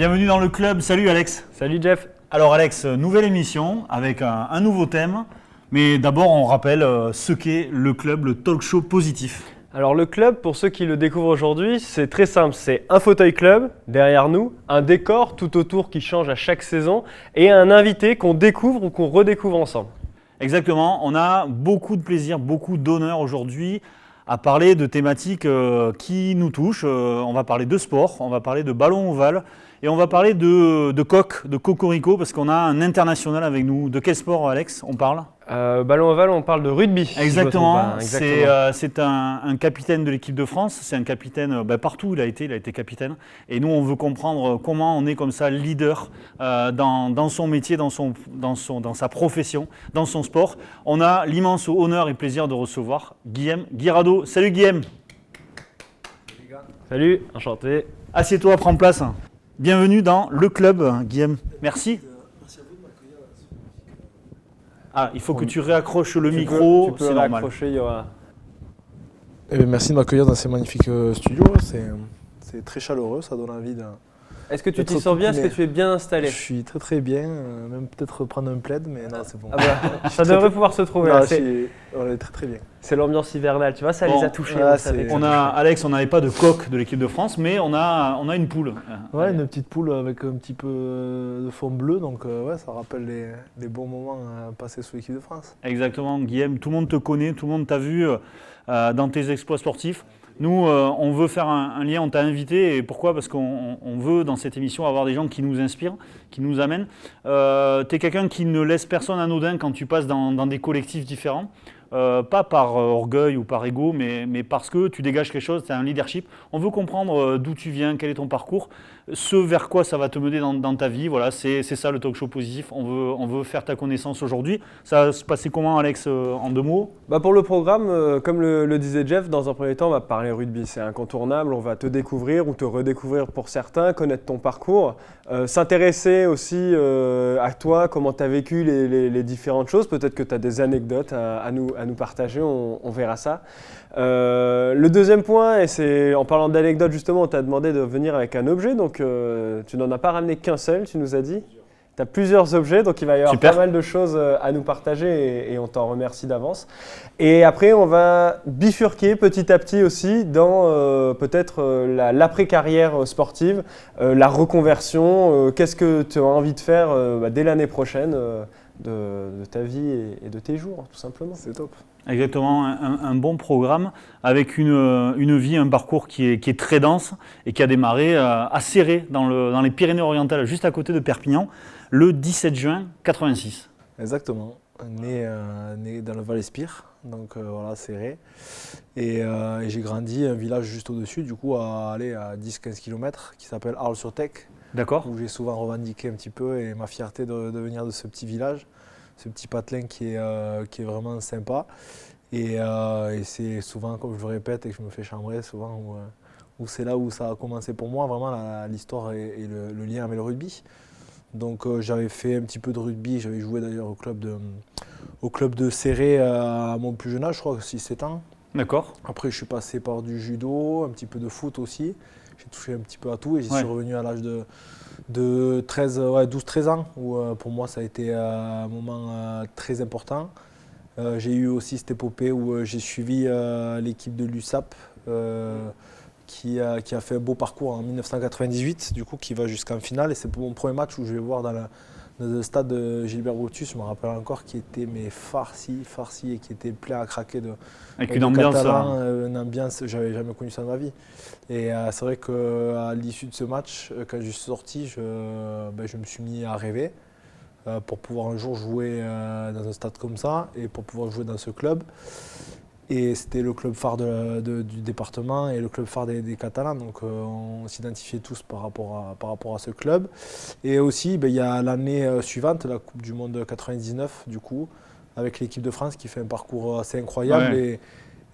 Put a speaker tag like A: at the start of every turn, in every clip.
A: Bienvenue dans le club. Salut Alex.
B: Salut Jeff.
A: Alors Alex, nouvelle émission avec un nouveau thème. Mais d'abord, on rappelle ce qu'est le club, le talk show positif.
B: Alors le club, pour ceux qui le découvrent aujourd'hui, c'est très simple. C'est un fauteuil club derrière nous, un décor tout autour qui change à chaque saison et un invité qu'on découvre ou qu'on redécouvre ensemble.
A: Exactement. On a beaucoup de plaisir, beaucoup d'honneur aujourd'hui à parler de thématiques qui nous touchent. On va parler de sport, on va parler de ballon ovale et on va parler de coq, de cocorico parce qu'on a un international avec nous. De quel sport, Alex, on parle ?
B: Ballon ovale, on parle de rugby.
A: Exactement,
B: si je me trompe pas.
A: c'est un capitaine de l'équipe de France, c'est un capitaine partout, il a été capitaine. Et nous, on veut comprendre comment on est comme ça leader dans son métier, dans sa profession, dans son sport. On a l'immense honneur et plaisir de recevoir Guillaume Guirado. Salut Guillaume.
B: Salut, enchanté.
A: Assieds-toi, prends place. Bienvenue dans le club, Guillaume. Merci.
C: Merci à vous de m'accueillir.
A: Ah, il faut que tu réaccroches le micro,
B: Tu peux
A: c'est normal.
B: raccrocher, il y aura...
C: Merci de m'accueillir dans ces magnifiques studios. C'est très chaleureux, ça donne envie de.
B: Est-ce que tu
C: Être
B: t'y sens bien? Est-ce que
C: cocooné.
B: tu es bien installé?
C: Je suis très très bien, même peut-être prendre un plaid, mais non, c'est bon.
B: Ah bah, ça devrait pouvoir se trouver.
C: Non,
B: là.
C: on est très très bien.
B: C'est l'ambiance hivernale, tu vois, ça
A: Bon,
B: les a touchés.
C: ah,
B: on savait que ça
A: On a, Alex, on n'avait pas de coq de l'équipe de France, mais on a une poule.
C: Ouais, une petite poule avec un petit peu de fond bleu, donc ouais, ça rappelle les bons moments passés sous l'équipe de France.
A: Exactement, Guillaume. Tout le monde te connaît, tout le monde t'a vu dans tes exploits sportifs. Nous, on veut faire un lien, on t'a invité. Et pourquoi ? Parce qu'on veut, dans cette émission, avoir des gens qui nous inspirent, qui nous amènent. Tu es quelqu'un qui ne laisse personne anodin quand tu passes dans des collectifs différents. Pas par orgueil ou par ego, mais parce que tu dégages quelque chose, tu as un leadership. On veut comprendre d'où tu viens, quel est ton parcours, ce vers quoi ça va te mener dans ta vie. Voilà, c'est ça le talk show positif. On veut faire ta connaissance aujourd'hui. Ça va se passer comment, Alex, en 2 mots ?
B: Bah pour le programme, comme le disait Jeff, dans un premier temps, on va parler rugby. C'est incontournable, on va te découvrir ou te redécouvrir pour certains, connaître ton parcours, s'intéresser aussi à toi, comment tu as vécu les différentes choses. Peut-être que tu as des anecdotes à nous partager, on verra ça. Le deuxième point, et c'est en parlant d'anecdotes justement, on t'a demandé de venir avec un objet, donc tu n'en as pas ramené qu'un seul, tu nous as dit. Tu as plusieurs objets, donc il va y avoir
A: Super.
B: pas mal de choses à nous partager et on t'en remercie d'avance. Et après, on va bifurquer petit à petit aussi dans peut-être l'après-carrière sportive, la reconversion, qu'est-ce que tu as envie de faire dès l'année prochaine de ta vie et de tes jours, tout simplement.
C: C'est top.
A: Exactement, un bon programme avec une vie, un parcours qui est très dense et qui a démarré à Céré, dans les Pyrénées-Orientales, juste à côté de Perpignan, le 17 juin 86.
C: Exactement. Né dans le Val-Espire, donc voilà, serré. Et j'ai grandi un village juste au-dessus, du coup, à 10-15 km, qui s'appelle Arles-sur-Tech,
A: D'accord ?
C: où j'ai souvent revendiqué un petit peu et ma fierté de venir de ce petit village, ce petit patelin qui est vraiment sympa. Et c'est souvent, comme je le répète et que je me fais chambrer, souvent où c'est là où ça a commencé pour moi, vraiment l'histoire et le lien avec le rugby. Donc j'avais fait un petit peu de rugby, j'avais joué d'ailleurs au club de Céré à mon plus jeune âge, je crois 6-7 ans.
A: D'accord.
C: Après je suis passé par du judo, un petit peu de foot aussi. J'ai touché un petit peu à tout et j'y
A: Ouais.
C: suis revenu à l'âge de 12-13 ans où pour moi ça a été un moment très important. J'ai eu aussi cette épopée où j'ai suivi l'équipe de l'USAP qui a fait un beau parcours en 1998, du coup qui va jusqu'en finale et c'est mon premier match où je vais voir dans le stade de Gilbert Brutus, je me rappelle encore, qui était farci et qui était plein à craquer
A: Avec une ambiance.
C: Catalans, une ambiance, j'avais jamais connu ça de ma vie. Et c'est vrai qu'à l'issue de ce match, quand je suis sorti, je me suis mis à rêver pour pouvoir un jour jouer dans un stade comme ça et pour pouvoir jouer dans ce club. Et c'était le club phare du département et le club phare des Catalans, donc on s'identifiait tous par rapport à ce club. Et aussi, il y a l'année suivante, la Coupe du Monde 99, du coup, avec l'équipe de France qui fait un parcours assez incroyable.
A: Ouais.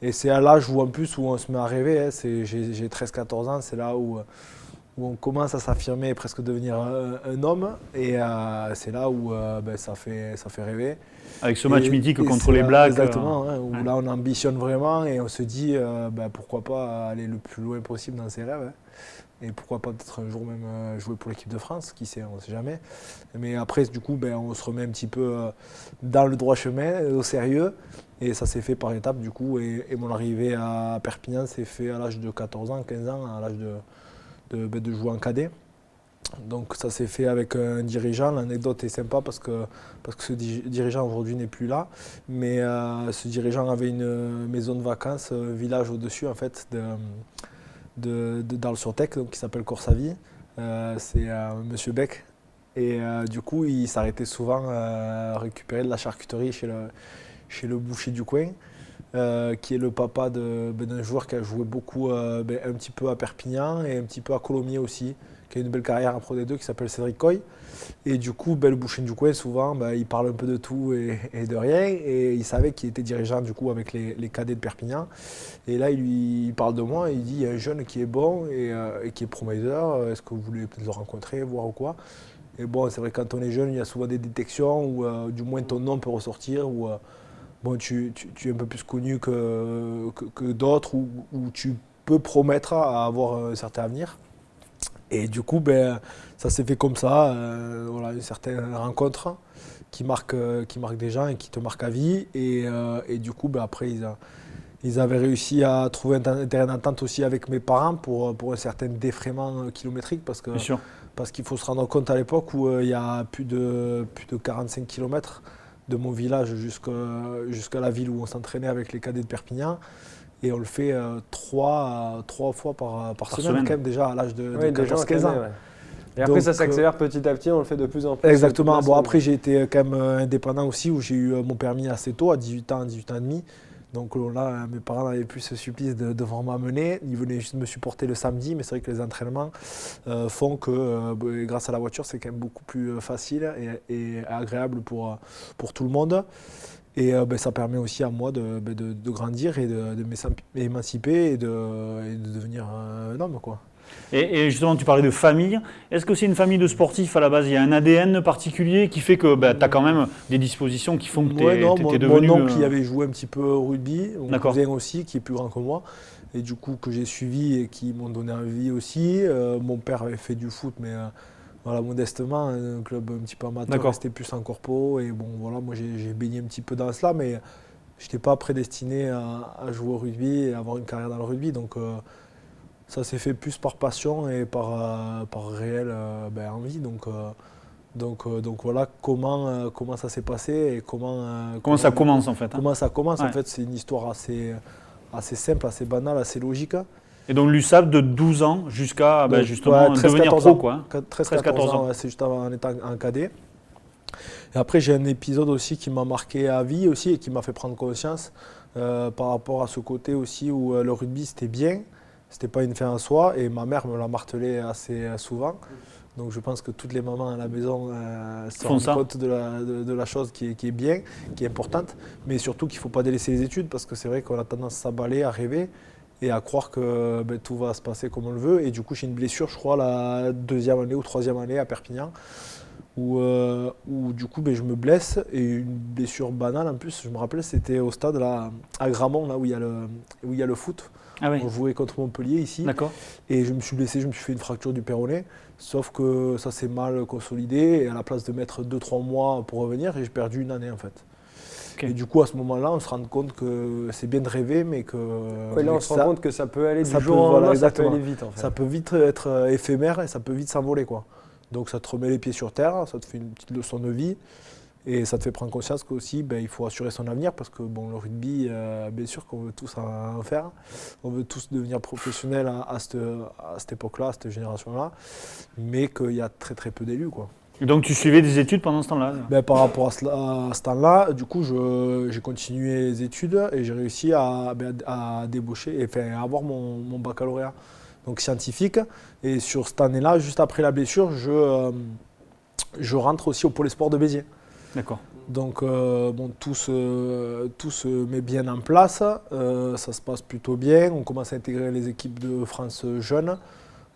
C: Et c'est à l'âge où, en plus, où on se met à rêver, hein, j'ai 13-14 ans, c'est là où où on commence à s'affirmer et presque devenir un homme. Et c'est là où ça fait rêver.
A: Avec ce match mythique
C: et
A: contre
C: c'est
A: les
C: là,
A: Blacks.
C: Exactement, où là on ambitionne vraiment et on se dit pourquoi pas aller le plus loin possible dans ses rêves. Et pourquoi pas peut-être un jour même jouer pour l'équipe de France, qui sait, on ne sait jamais. Mais après, du coup, on se remet un petit peu dans le droit chemin, au sérieux. Et ça s'est fait par étapes, du coup. Et mon arrivée à Perpignan s'est fait à l'âge de 14 ans, 15 ans, à l'âge de jouer en cadet. Donc ça s'est fait avec un dirigeant. L'anecdote est sympa parce que ce dirigeant aujourd'hui n'est plus là. Mais ce dirigeant avait une maison de vacances, village au-dessus en fait, d'Arles-sur-Tech, qui s'appelle Corsavie. C'est Monsieur Beck. Et du coup, il s'arrêtait souvent à récupérer de la charcuterie chez le boucher du coin, qui est le papa d'un joueur qui a joué beaucoup, un petit peu à Perpignan et un petit peu à Colomiers aussi, qui a une belle carrière en Pro D2, qui s'appelle Cédric Coy. Et du coup, le boucher du coin, souvent, il parle un peu de tout et de rien. Et il savait qu'il était dirigeant du coup avec les cadets de Perpignan. Et là, il parle de moi et il dit il y a un jeune qui est bon et qui est prometteur. Est-ce que vous voulez peut-être le rencontrer, voir ou quoi? Et bon, c'est vrai que quand on est jeune, il y a souvent des détections où du moins ton nom peut ressortir. Tu es un peu plus connu que d'autres, où tu peux promettre à avoir un certain avenir. Et du coup, ça s'est fait comme ça, une certaine rencontre qui marque des gens et qui te marque à vie. Et du coup, après, ils avaient réussi à trouver un terrain d'entente aussi avec mes parents pour un certain défraiement kilométrique. Parce qu'il faut se rendre compte à l'époque où il y a plus de 45 km de mon village jusqu'à la ville où on s'entraînait avec les cadets de Perpignan. Et on le fait trois fois par semaine, quand même, déjà à l'âge de 14-15 ans.
B: Et après, ça s'accélère petit à petit, on le fait de plus en plus.
C: Exactement. Bon, après, j'ai été quand même indépendant aussi, où j'ai eu mon permis assez tôt, à 18 ans et demi. Donc là, mes parents n'avaient plus ce supplice de devoir m'amener. Ils venaient juste me supporter le samedi, mais c'est vrai que les entraînements font que grâce à la voiture, c'est quand même beaucoup plus facile et agréable pour tout le monde. Et ça permet aussi à moi de grandir et de m'émanciper et de devenir un homme, quoi.
A: Et justement, tu parlais de famille. Est-ce que c'est une famille de sportifs à la base? Il y a un ADN particulier qui fait que tu as quand même des dispositions qui font que tu es devenu…
C: Mon oncle qui avait joué un petit peu au rugby, mon cousin aussi, qui est plus grand que moi, et du coup que j'ai suivi et qui m'ont donné envie aussi. Mon père avait fait du foot, mais modestement, un club un petit peu amateur, restait plus en corpo. Et bon, voilà, moi j'ai baigné un petit peu dans cela, mais je n'étais pas prédestiné à jouer au rugby et à avoir une carrière dans le rugby. Donc ça s'est fait plus par passion et par réelle envie. Donc voilà comment ça s'est passé et comment
A: ça commence en fait.
C: Comment ça commence en fait, c'est une histoire assez simple, assez banale, assez logique.
A: Et donc l'USAP de 12 ans jusqu'à justement devenir pro, quoi.
C: 13-14 ans, c'est juste en étant en cadet. Et après, j'ai un épisode aussi qui m'a marqué à vie aussi et qui m'a fait prendre conscience par rapport à ce côté aussi où le rugby c'était bien, c'était pas une fin en soi, et ma mère me l'a martelé assez souvent. Donc je pense que toutes les mamans à la maison se rendent compte de la chose qui est bien, qui est importante, mais surtout qu'il ne faut pas délaisser les études, parce que c'est vrai qu'on a tendance à s'emballer, à rêver et à croire que tout va se passer comme on le veut. Et du coup, j'ai une blessure, je crois, la 2e année ou 3e année à Perpignan, où du coup je me blesse, et une blessure banale en plus. Je me rappelle, c'était au stade là, à Gramont, là où il y a le foot.
A: Ah oui.
C: On jouait contre Montpellier ici.
A: D'accord.
C: Et je me suis blessé, je me suis fait une fracture du péroné. Sauf que ça s'est mal consolidé, et à la place de mettre 2-3 mois pour revenir, j'ai perdu une année en fait. Okay. Et du coup, à ce moment-là, on se rend compte que c'est bien de rêver, mais que…
B: Oui, là, on se rend compte que ça peut aller du jour au lendemain, ça peut aller vite en fait.
C: Ça peut vite être éphémère et ça peut vite s'envoler, quoi. Donc ça te remet les pieds sur terre, ça te fait une petite leçon de vie. Et ça te fait prendre conscience qu'aussi, il faut assurer son avenir, parce que le rugby, bien sûr qu'on veut tous en faire. On veut tous devenir professionnels à cette époque-là, à cette génération-là, mais qu'il y a très très peu d'élus, quoi.
A: Et donc tu suivais des études pendant ce temps-là?
C: Par rapport à ce temps-là, du coup, j'ai continué les études et j'ai réussi à débaucher, à avoir mon baccalauréat, donc scientifique. Et sur cette année-là, juste après la blessure, je rentre aussi au Pôle Sport de Béziers.
A: D'accord.
C: Donc tout se met bien en place, ça se passe plutôt bien, on commence à intégrer les équipes de France jeunes,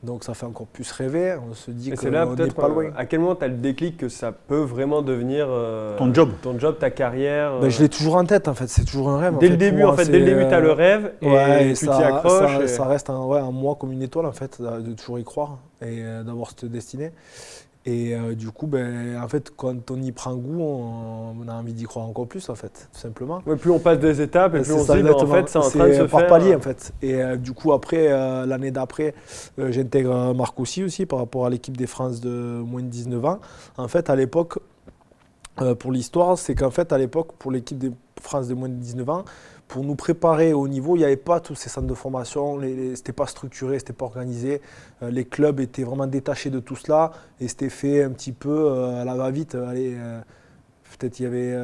C: Donc ça fait encore plus rêver, on se dit
B: Et c'est là
C: qu'on n'est
B: peut-être
C: pas loin.
B: à quel moment tu as le déclic que ça peut vraiment devenir
A: Ton job.
B: ta carrière
C: Je l'ai toujours en tête en fait, c'est toujours un rêve.
B: Dès le début, dès le début, tu as le rêve et tu t'y accroches.
C: Ça reste en moi comme une étoile en fait, de toujours y croire et d'avoir cette destinée. Et du coup, en fait, quand on y prend goût, on a envie d'y croire encore plus en fait, tout simplement.
B: Ouais, plus on passe des étapes et plus on se dit, en fait, c'est en train de se
C: par
B: faire.
C: palier en fait. Et du coup, après, l'année d'après, j'intègre Marcoussis aussi par rapport à l'équipe des France de moins de 19 ans. En fait, à l'époque, pour l'histoire, c'est qu'en fait, à l'époque, pour l'équipe des France de moins de 19 ans, pour nous préparer au niveau, il n'y avait pas tous ces centres de formation, c'était pas structuré, c'était pas organisé. Les clubs étaient vraiment détachés de tout cela et c'était fait un petit peu à la va-vite. Peut-être il y avait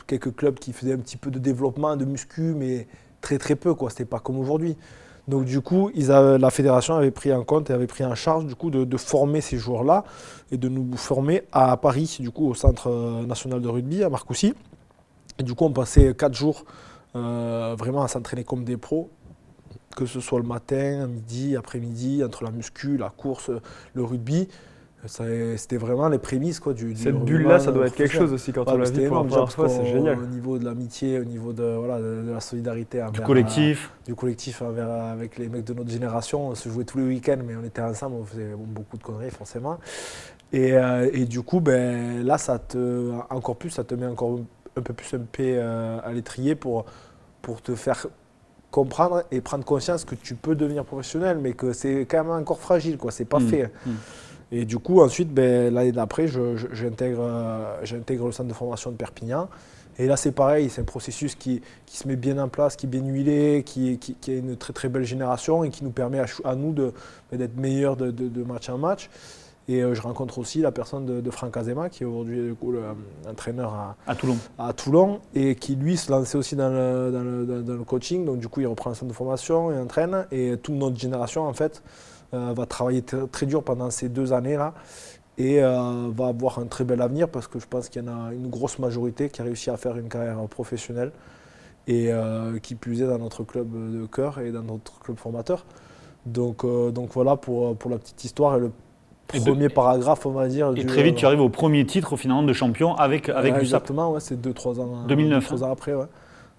C: quelques clubs qui faisaient un petit peu de développement, de muscu, mais très très peu, quoi. C'était pas comme aujourd'hui. Donc du coup, la fédération avait pris en compte et avait pris en charge du coup, de former ces joueurs-là et de nous former à Paris, du coup, au Centre national de rugby, à Marcoussis. Et du coup, on passait 4 jours vraiment à s'entraîner comme des pros, que ce soit le matin, à midi, après-midi, entre la muscu, la course, le rugby. C'était vraiment les prémices quoi, du
B: Cette bulle-là, ça doit être quelque chose aussi quand on l'a vu pour la première fois, c'est génial.
C: Au niveau de l'amitié, au niveau de la solidarité.
A: Du collectif.
C: Avec les mecs de notre génération. On se jouait tous les week-ends, mais on était ensemble, on faisait beaucoup de conneries forcément. Et du coup, là, encore plus, ça te met encore un peu plus un pied à l'étrier pour te faire comprendre et prendre conscience que tu peux devenir professionnel, mais que c'est quand même encore fragile, quoi. C'est pas fait. Et du coup, ensuite, l'année d'après, j'intègre le centre de formation de Perpignan. Et là, c'est pareil, c'est un processus qui se met bien en place, qui est bien huilé, qui a une très très belle génération et qui nous permet à nous d'être meilleurs de match en match. Et je rencontre aussi la personne de Franck Azema, qui est aujourd'hui l'entraîneur à Toulon, et qui lui se lançait aussi dans le coaching. Donc du coup, il reprend le centre de formation et entraîne. Et toute notre génération, en fait, va travailler très dur pendant ces 2 années-là et va avoir un très bel avenir parce que je pense qu'il y en a une grosse majorité qui a réussi à faire une carrière professionnelle et qui plus est dans notre club de cœur et dans notre club formateur. Donc voilà pour la petite histoire et le premier paragraphe, on va dire.
A: Et très vite, tu arrives au premier titre finalement de champion avec l'USAP.
C: Exactement, ouais, c'est 2-3 ans,
A: 2009,
C: 2-3 ans après. Ouais.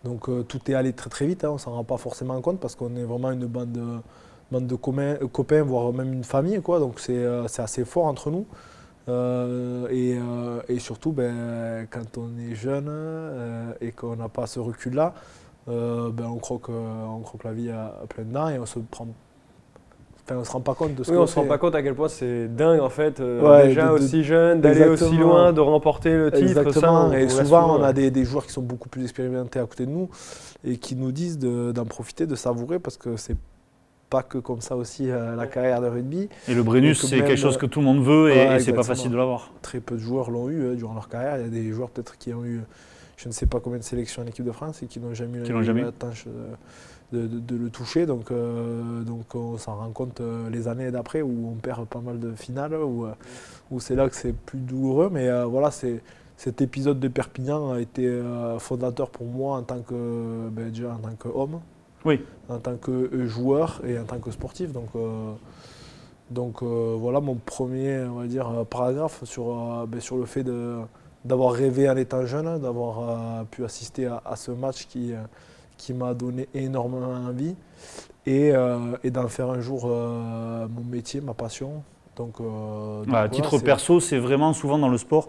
C: Donc tout est allé très très vite, on ne s'en rend pas forcément compte parce qu'on est vraiment une bande de copains, voire même une famille, quoi. Donc c'est assez fort entre nous. Et surtout, quand on est jeune et qu'on n'a pas ce recul-là, on croque la vie à plein dedans et on se rend pas compte de ce qu'on fait.
B: On se rend pas compte à quel point c'est dingue en fait, déjà aussi jeune, d'aller
C: Exactement.
B: aussi loin, de remporter le titre.
C: Exactement.
B: Ça,
C: et souvent, on a des joueurs qui sont beaucoup plus expérimentés à côté de nous et qui nous disent d'en profiter, de savourer parce que c'est pas que comme ça aussi la carrière de rugby.
A: Et le Brennus, c'est quelque chose que tout le monde veut et c'est pas facile de l'avoir.
C: Très peu de joueurs l'ont eu durant leur carrière. Il y a des joueurs peut-être qui ont eu, je ne sais pas combien de sélections en équipe de France et qui n'ont jamais eu la tâche de le toucher. Donc on s'en rend compte les années d'après où on perd pas mal de finales, où c'est là que c'est plus douloureux. Mais voilà, cet épisode de Perpignan a été fondateur pour moi en tant qu'homme.
A: Oui.
C: En tant que joueur et en tant que sportif. Donc voilà mon premier, on va dire, paragraphe sur le fait d'avoir rêvé en étant jeune, d'avoir pu assister à ce match qui m'a donné énormément envie et d'en faire un jour mon métier, ma passion.
A: À titre perso, c'est vraiment souvent dans le sport.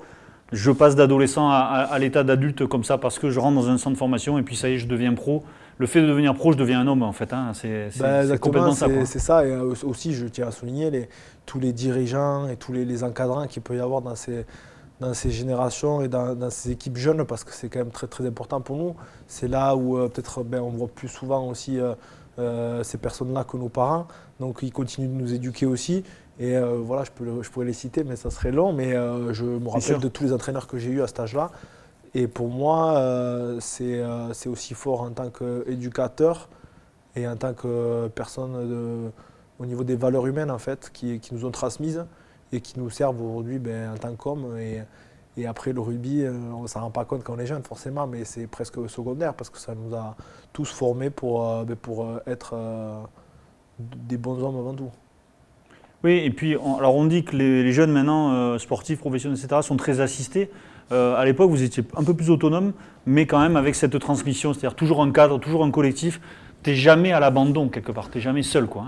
A: Je passe d'adolescent à l'état d'adulte comme ça parce que je rentre dans un centre de formation et puis ça y est, je deviens pro. Le fait de devenir pro, je deviens un homme en fait. Hein. C'est complètement ça.
C: C'est ça. Et aussi, je tiens à souligner tous les dirigeants et tous les encadrants qu'il peut y avoir dans ces générations et dans ces équipes jeunes parce que c'est quand même très très important pour nous. C'est là où peut-être on voit plus souvent aussi ces personnes-là que nos parents. Donc ils continuent de nous éduquer aussi. Et voilà, je pourrais les citer, mais ça serait long. Mais je me rappelle de tous les entraîneurs que j'ai eus à cet âge-là. Et pour moi, c'est aussi fort en tant qu'éducateur et en tant que personne au niveau des valeurs humaines en fait, qui nous ont transmises et qui nous servent aujourd'hui en tant qu'hommes. Et après le rugby, on ne s'en rend pas compte quand on est jeune forcément, mais c'est presque secondaire parce que ça nous a tous formés pour être des bons hommes avant tout.
A: Oui, et puis alors on dit que les jeunes maintenant, sportifs, professionnels, etc., sont très assistés. À l'époque, vous étiez un peu plus autonome, mais quand même avec cette transmission, c'est-à-dire toujours un cadre, toujours un collectif. Tu n'es jamais à l'abandon quelque part, tu n'es jamais seul, quoi.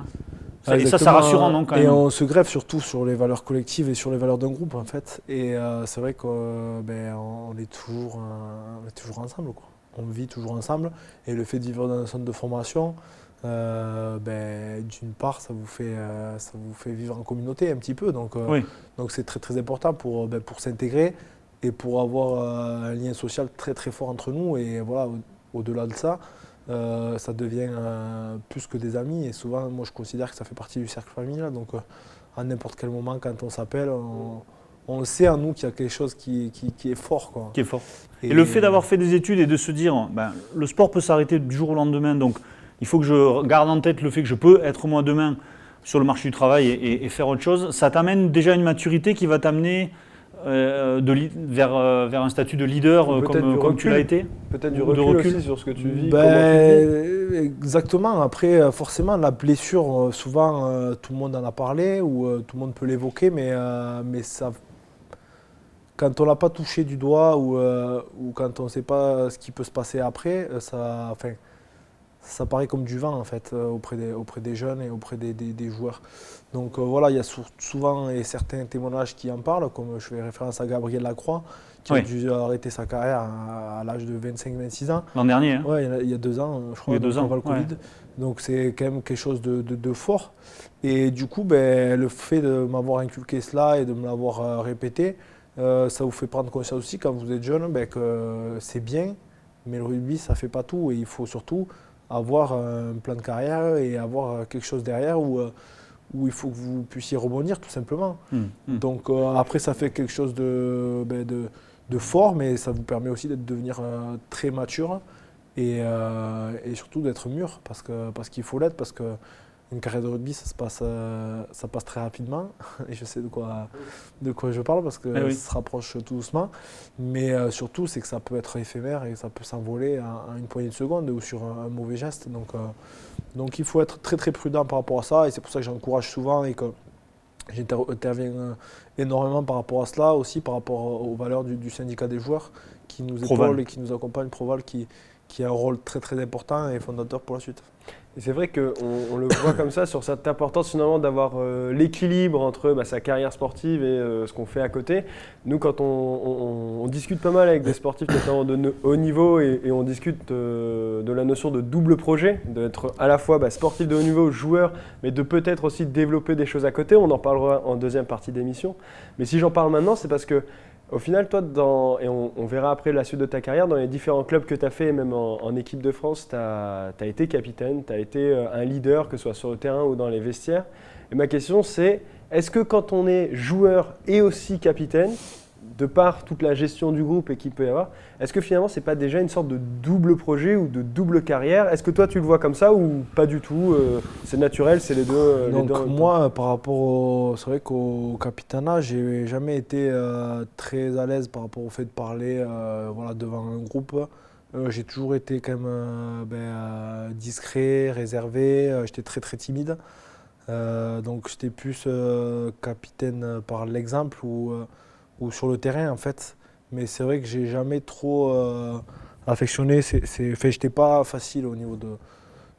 A: Et ça, c'est rassurant, non, quand même.
C: Et on se greffe surtout sur les valeurs collectives et sur les valeurs d'un groupe, en fait. Et c'est vrai qu'on est toujours ensemble, quoi. On vit toujours ensemble. Et le fait de vivre dans un centre de formation, d'une part, ça vous fait vivre en communauté un petit peu. Donc c'est très très important pour s'intégrer et pour avoir un lien social très très fort entre nous. Et voilà, au-delà de ça, ça devient plus que des amis. Et souvent, moi je considère que ça fait partie du cercle familial. Donc à n'importe quel moment, quand on s'appelle, on sait en nous qu'il y a quelque chose qui est fort, quoi.
A: Qui est fort. Et le fait d'avoir fait des études et de se dire, le sport peut s'arrêter du jour au lendemain, donc il faut que je garde en tête le fait que je peux être moi demain sur le marché du travail et faire autre chose, ça t'amène déjà une maturité qui va t'amener vers un statut de leader comme tu l'as été.
B: Peut-être du recul aussi sur ce que tu vis.
C: Exactement. Après, forcément, la blessure, souvent, tout le monde en a parlé ou tout le monde peut l'évoquer, mais ça, quand on l'a pas touché du doigt ou quand on ne sait pas ce qui peut se passer après, ça paraît comme du vent en fait auprès des jeunes et auprès des joueurs. Donc voilà, il y a souvent certains témoignages qui en parlent, comme je fais référence à Gabriel Lacroix, qui a dû arrêter sa carrière à l'âge de 25-26 ans.
A: L'an dernier, hein.
C: Ouais, il y a 2 ans, je crois, avant le Covid. Donc c'est quand même quelque chose de fort. Et du coup, le fait de m'avoir inculqué cela et de me l'avoir répété, ça vous fait prendre conscience aussi quand vous êtes jeune que c'est bien, mais le rugby ça fait pas tout et il faut surtout avoir un plan de carrière et avoir quelque chose derrière où il faut que vous puissiez rebondir tout simplement. Donc après ça fait quelque chose de fort, mais ça vous permet aussi de devenir très mature et surtout d'être mûr parce qu'il faut l'être, parce que une carrière de rugby, ça passe très rapidement, et je sais de quoi je parle parce que ça se rapproche tout doucement, mais surtout c'est que ça peut être éphémère et ça peut s'envoler à une poignée de secondes ou sur un mauvais geste, donc il faut être très très prudent par rapport à ça, et c'est pour ça que j'encourage souvent et que j'interviens énormément par rapport à cela, aussi par rapport aux valeurs du syndicat des joueurs qui nous épaule et qui nous accompagne, Proval, qui a un rôle très très important et fondateur pour la suite.
B: Et c'est vrai qu'on le voit comme ça, sur cette importance finalement d'avoir l'équilibre entre sa carrière sportive et ce qu'on fait à côté. Nous, quand on discute pas mal avec des sportifs notamment de haut niveau et on discute de la notion de double projet, d'être à la fois sportif de haut niveau, joueur, mais de peut-être aussi développer des choses à côté. On en parlera en deuxième partie d'émission. Mais si j'en parle maintenant, c'est parce que au final, toi, et on verra après la suite de ta carrière, dans les différents clubs que tu as fait, et même en équipe de France, tu as été capitaine, tu as été un leader, que ce soit sur le terrain ou dans les vestiaires. Et ma question, c'est, est-ce que quand on est joueur et aussi capitaine, de par toute la gestion du groupe et qu'il peut y avoir, est-ce que finalement, ce n'est pas déjà une sorte de double projet ou de double carrière? Est-ce que toi, tu le vois comme ça ou pas du tout? C'est naturel, c'est les deux.
C: Donc moi, par rapport c'est vrai qu'au capitanat, j'ai jamais été très à l'aise par rapport au fait de parler devant un groupe. J'ai toujours été quand même discret, réservé, j'étais très très timide. Donc j'étais plus capitaine par l'exemple ou sur le terrain en fait. Mais c'est vrai que j'ai jamais trop affectionné. J'étais pas facile au niveau de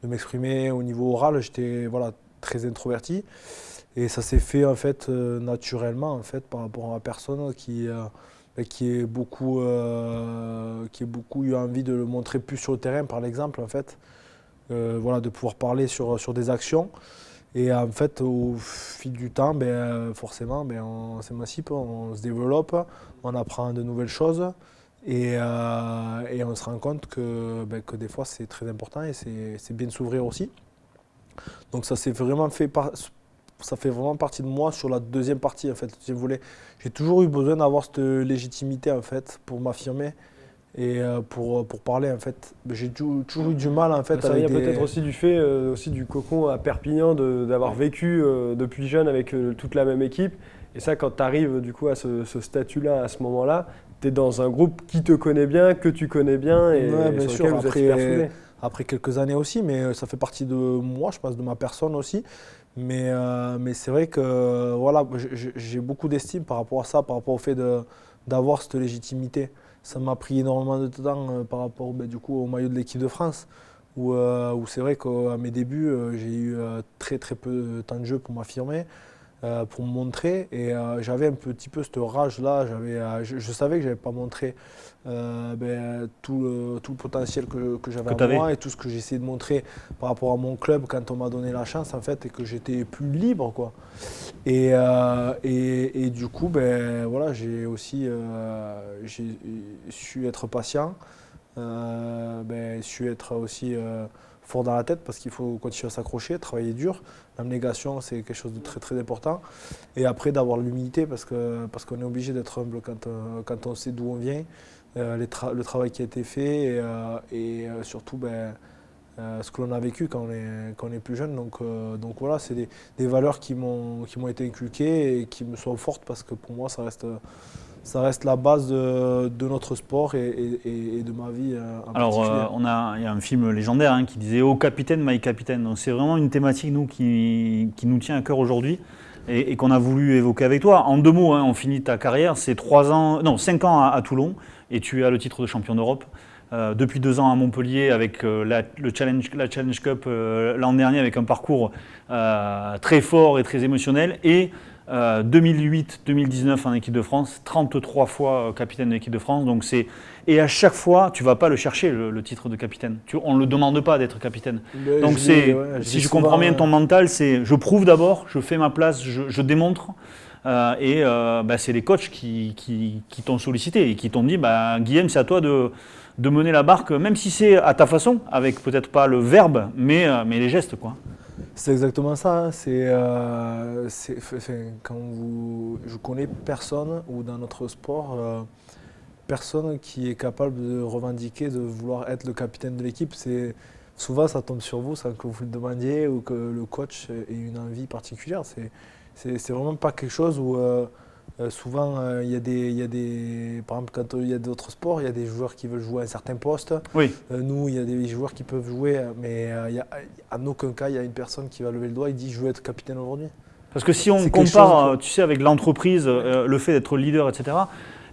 C: m'exprimer, au niveau oral, j'étais très introverti. Et ça s'est fait en fait naturellement en fait, par rapport à la personne qui a beaucoup eu envie de le montrer plus sur le terrain par l'exemple en fait. De pouvoir parler sur des actions. Et en fait, au fil du temps, forcément, on s'émancipe, on se développe, on apprend de nouvelles choses et on se rend compte que des fois c'est très important et c'est bien de s'ouvrir aussi. Donc ça fait vraiment partie de moi sur la deuxième partie en fait. J'ai toujours eu besoin d'avoir cette légitimité en fait pour m'affirmer. Et pour parler en fait, j'ai toujours eu du mal en fait.
B: Ça vient peut-être aussi du fait aussi du cocon à Perpignan d'avoir vécu depuis jeune avec toute la même équipe. Et ça, quand tu arrives du coup à ce statut-là, à ce moment-là, tu es dans un groupe qui te connaît bien, que tu connais bien et
C: bien
B: sur
C: sûr,
B: lequel vous êtes super soudés.
C: Après quelques années aussi, mais ça fait partie de moi, je pense, de ma personne aussi. Mais c'est vrai que voilà, j'ai beaucoup d'estime par rapport à ça, par rapport au fait d'avoir cette légitimité. Ça m'a pris énormément de temps par rapport du coup, au maillot de l'équipe de France, où c'est vrai qu'à mes débuts, j'ai eu très très peu de temps de jeu pour m'affirmer, pour me montrer. Et j'avais un petit peu cette rage-là. Je savais que je n'avais pas montré tout le potentiel que j'avais
A: Que
C: en
A: tu avais.
C: moi et tout ce que j'essayais de montrer par rapport à mon club quand on m'a donné la chance en fait et que j'étais plus libre quoi. Et du coup voilà, j'ai aussi j'ai su être patient, su être aussi fort dans la tête parce qu'il faut continuer à s'accrocher, travailler dur. L'abnégation, c'est quelque chose de très très important. Et après, d'avoir l'humilité parce qu'on est obligé d'être humble quand on sait d'où on vient, le travail qui a été fait et surtout ce que l'on a vécu quand on est plus jeune. Donc voilà, c'est des valeurs qui m'ont été inculquées et qui me sont fortes parce que pour moi, ça reste la base de notre sport et de ma vie en
A: Alors,
C: particulier.
A: il y a un film légendaire qui disait "Oh capitaine, my capitaine". Donc, c'est vraiment une thématique nous qui nous tient à cœur aujourd'hui et qu'on a voulu évoquer avec toi. En 2 mots, on finit ta carrière, c'est 5 ans à Toulon et tu as le titre de champion d'Europe. Depuis 2 ans à Montpellier avec la Challenge Cup l'an dernier avec un parcours très fort et très émotionnel et 2008-2019 en équipe de France, 33 fois capitaine de l'équipe de France. Et à chaque fois, tu ne vas pas le chercher le titre de capitaine. On ne le demande pas d'être capitaine. Donc si je comprends bien ton mental, c'est je prouve d'abord, je fais ma place, je démontre. C'est les coachs qui t'ont sollicité et qui t'ont dit Guillaume, c'est à toi de mener la barque, même si c'est à ta façon, avec peut-être pas le verbe, mais les gestes, quoi.
C: C'est exactement ça. Je connais personne ou dans notre sport, personne qui est capable de revendiquer, de vouloir être le capitaine de l'équipe. Souvent, ça tombe sur vous sans que vous le demandiez ou que le coach ait une envie particulière. C'est vraiment pas quelque chose où souvent il y a par exemple, quand il y a d'autres sports, il y a des joueurs qui veulent jouer à un certain poste.
A: Oui.
C: Nous, il y a des joueurs qui peuvent jouer, mais en aucun cas, il y a une personne qui va lever le doigt et dit je veux être capitaine aujourd'hui.
A: Parce que si on
C: C'est quelque
A: compare,
C: chose
A: tu sais, avec l'entreprise, le fait d'être leader, etc.,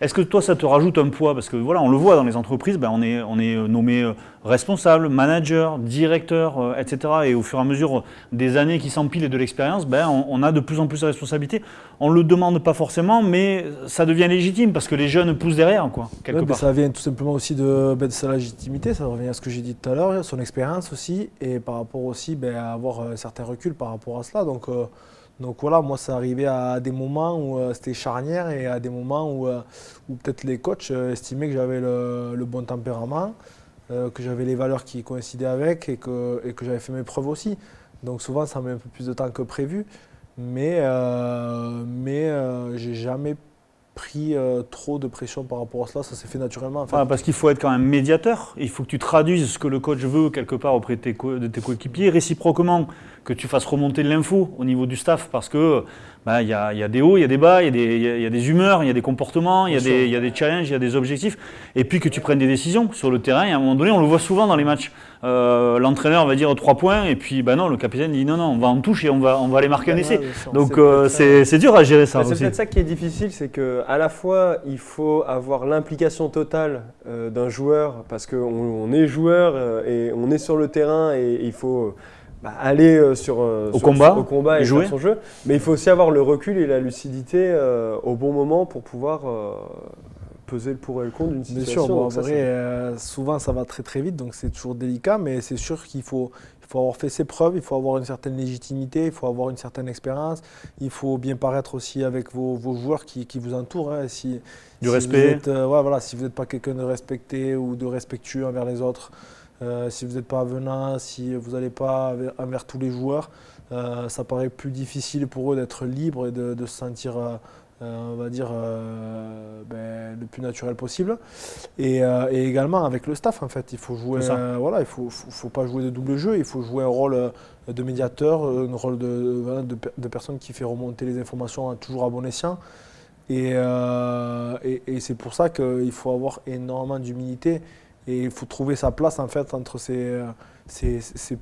A: est-ce que toi, ça te rajoute un poids? Parce que voilà, on le voit dans les entreprises, on est nommé responsable, manager, directeur, etc. Et au fur et à mesure des années qui s'empilent et de l'expérience, on a de plus en plus de responsabilités. On ne le demande pas forcément, mais ça devient légitime parce que les jeunes poussent derrière, quoi, quelque part.
C: Ça vient tout simplement aussi de sa légitimité, ça revient à ce que j'ai dit tout à l'heure, son expérience aussi, et par rapport aussi à avoir un certain recul par rapport à cela. Donc voilà, moi ça arrivait à des moments où c'était charnière et à des moments où peut-être les coachs estimaient que j'avais le bon tempérament, que j'avais les valeurs qui coïncidaient avec et que j'avais fait mes preuves aussi. Donc souvent ça met un peu plus de temps que prévu, mais j'ai jamais pris trop de pression par rapport à cela, ça s'est fait naturellement en fait.
A: Parce qu'il faut être quand même médiateur, il faut que tu traduises ce que le coach veut quelque part auprès de tes coéquipiers, réciproquement que tu fasses remonter de l'info au niveau du staff parce que il y a des hauts, il y a des bas, il y a des humeurs, il y a des comportements, il y a des challenges, il y a des objectifs et puis que tu prennes des décisions sur le terrain et à un moment donné on le voit souvent dans les matchs. L'entraîneur va dire 3 points et puis non, le capitaine dit non, on va en touche et on va aller marquer un essai. Donc c'est dur à gérer ça aussi.
B: C'est peut-être ça qui est difficile, c'est qu'à la fois il faut avoir l'implication totale d'un joueur parce qu'on est joueur et on est sur le terrain et il faut aller au combat et jouer son jeu, mais il faut aussi avoir le recul et la lucidité au bon moment pour pouvoir peser le pour et le contre d'une situation.
C: Bien sûr, souvent ça va très très vite, donc c'est toujours délicat, mais c'est sûr qu'il faut avoir fait ses preuves, il faut avoir une certaine légitimité, il faut avoir une certaine expérience, il faut bien paraître aussi avec vos joueurs qui vous entourent.
A: Du respect.
C: Si vous n'êtes pas quelqu'un de respecté ou de respectueux envers les autres, si vous n'êtes pas avenant, si vous n'allez pas envers tous les joueurs, ça paraît plus difficile pour eux d'être libres et de se sentir, on va dire, le plus naturel possible. Et également avec le staff, en fait, il faut jouer, il faut pas jouer de double jeu, il faut jouer un rôle de médiateur, un rôle de personne qui fait remonter les informations toujours à bon escient. Et c'est pour ça qu'il faut avoir énormément d'humilité. Et il faut trouver sa place en fait entre ces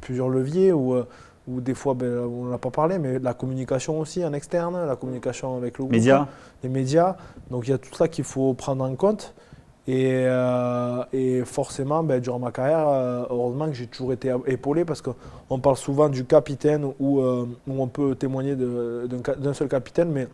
C: plusieurs leviers où où des fois, on n'en a pas parlé, mais la communication aussi en externe, la communication avec le groupe,
A: Médias.
C: les médias. Donc il y a tout ça qu'il faut prendre en compte. Et forcément, durant ma carrière, heureusement que j'ai toujours été épaulé parce qu'on parle souvent du capitaine où on peut témoigner d'un seul capitaine, mais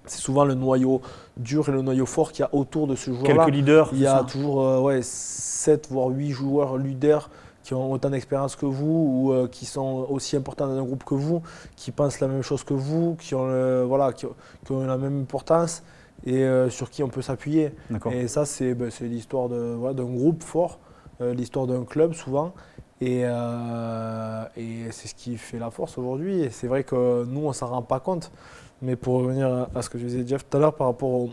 C: c'est souvent le noyau dur et le noyau fort qu'il y a autour de ce joueur-là.
A: Quelques leaders.
C: Il y a toujours 7 voire 8 joueurs leaders qui ont autant d'expérience que vous ou qui sont aussi importants dans un groupe que vous, qui pensent la même chose que vous, qui ont la même importance et sur qui on peut s'appuyer.
A: D'accord.
C: Et ça, c'est l'histoire d'un groupe fort, l'histoire d'un club souvent. Et c'est ce qui fait la force aujourd'hui. Et c'est vrai que nous, on ne s'en rend pas compte. Mais pour revenir à ce que je disais Jeff tout à l'heure par rapport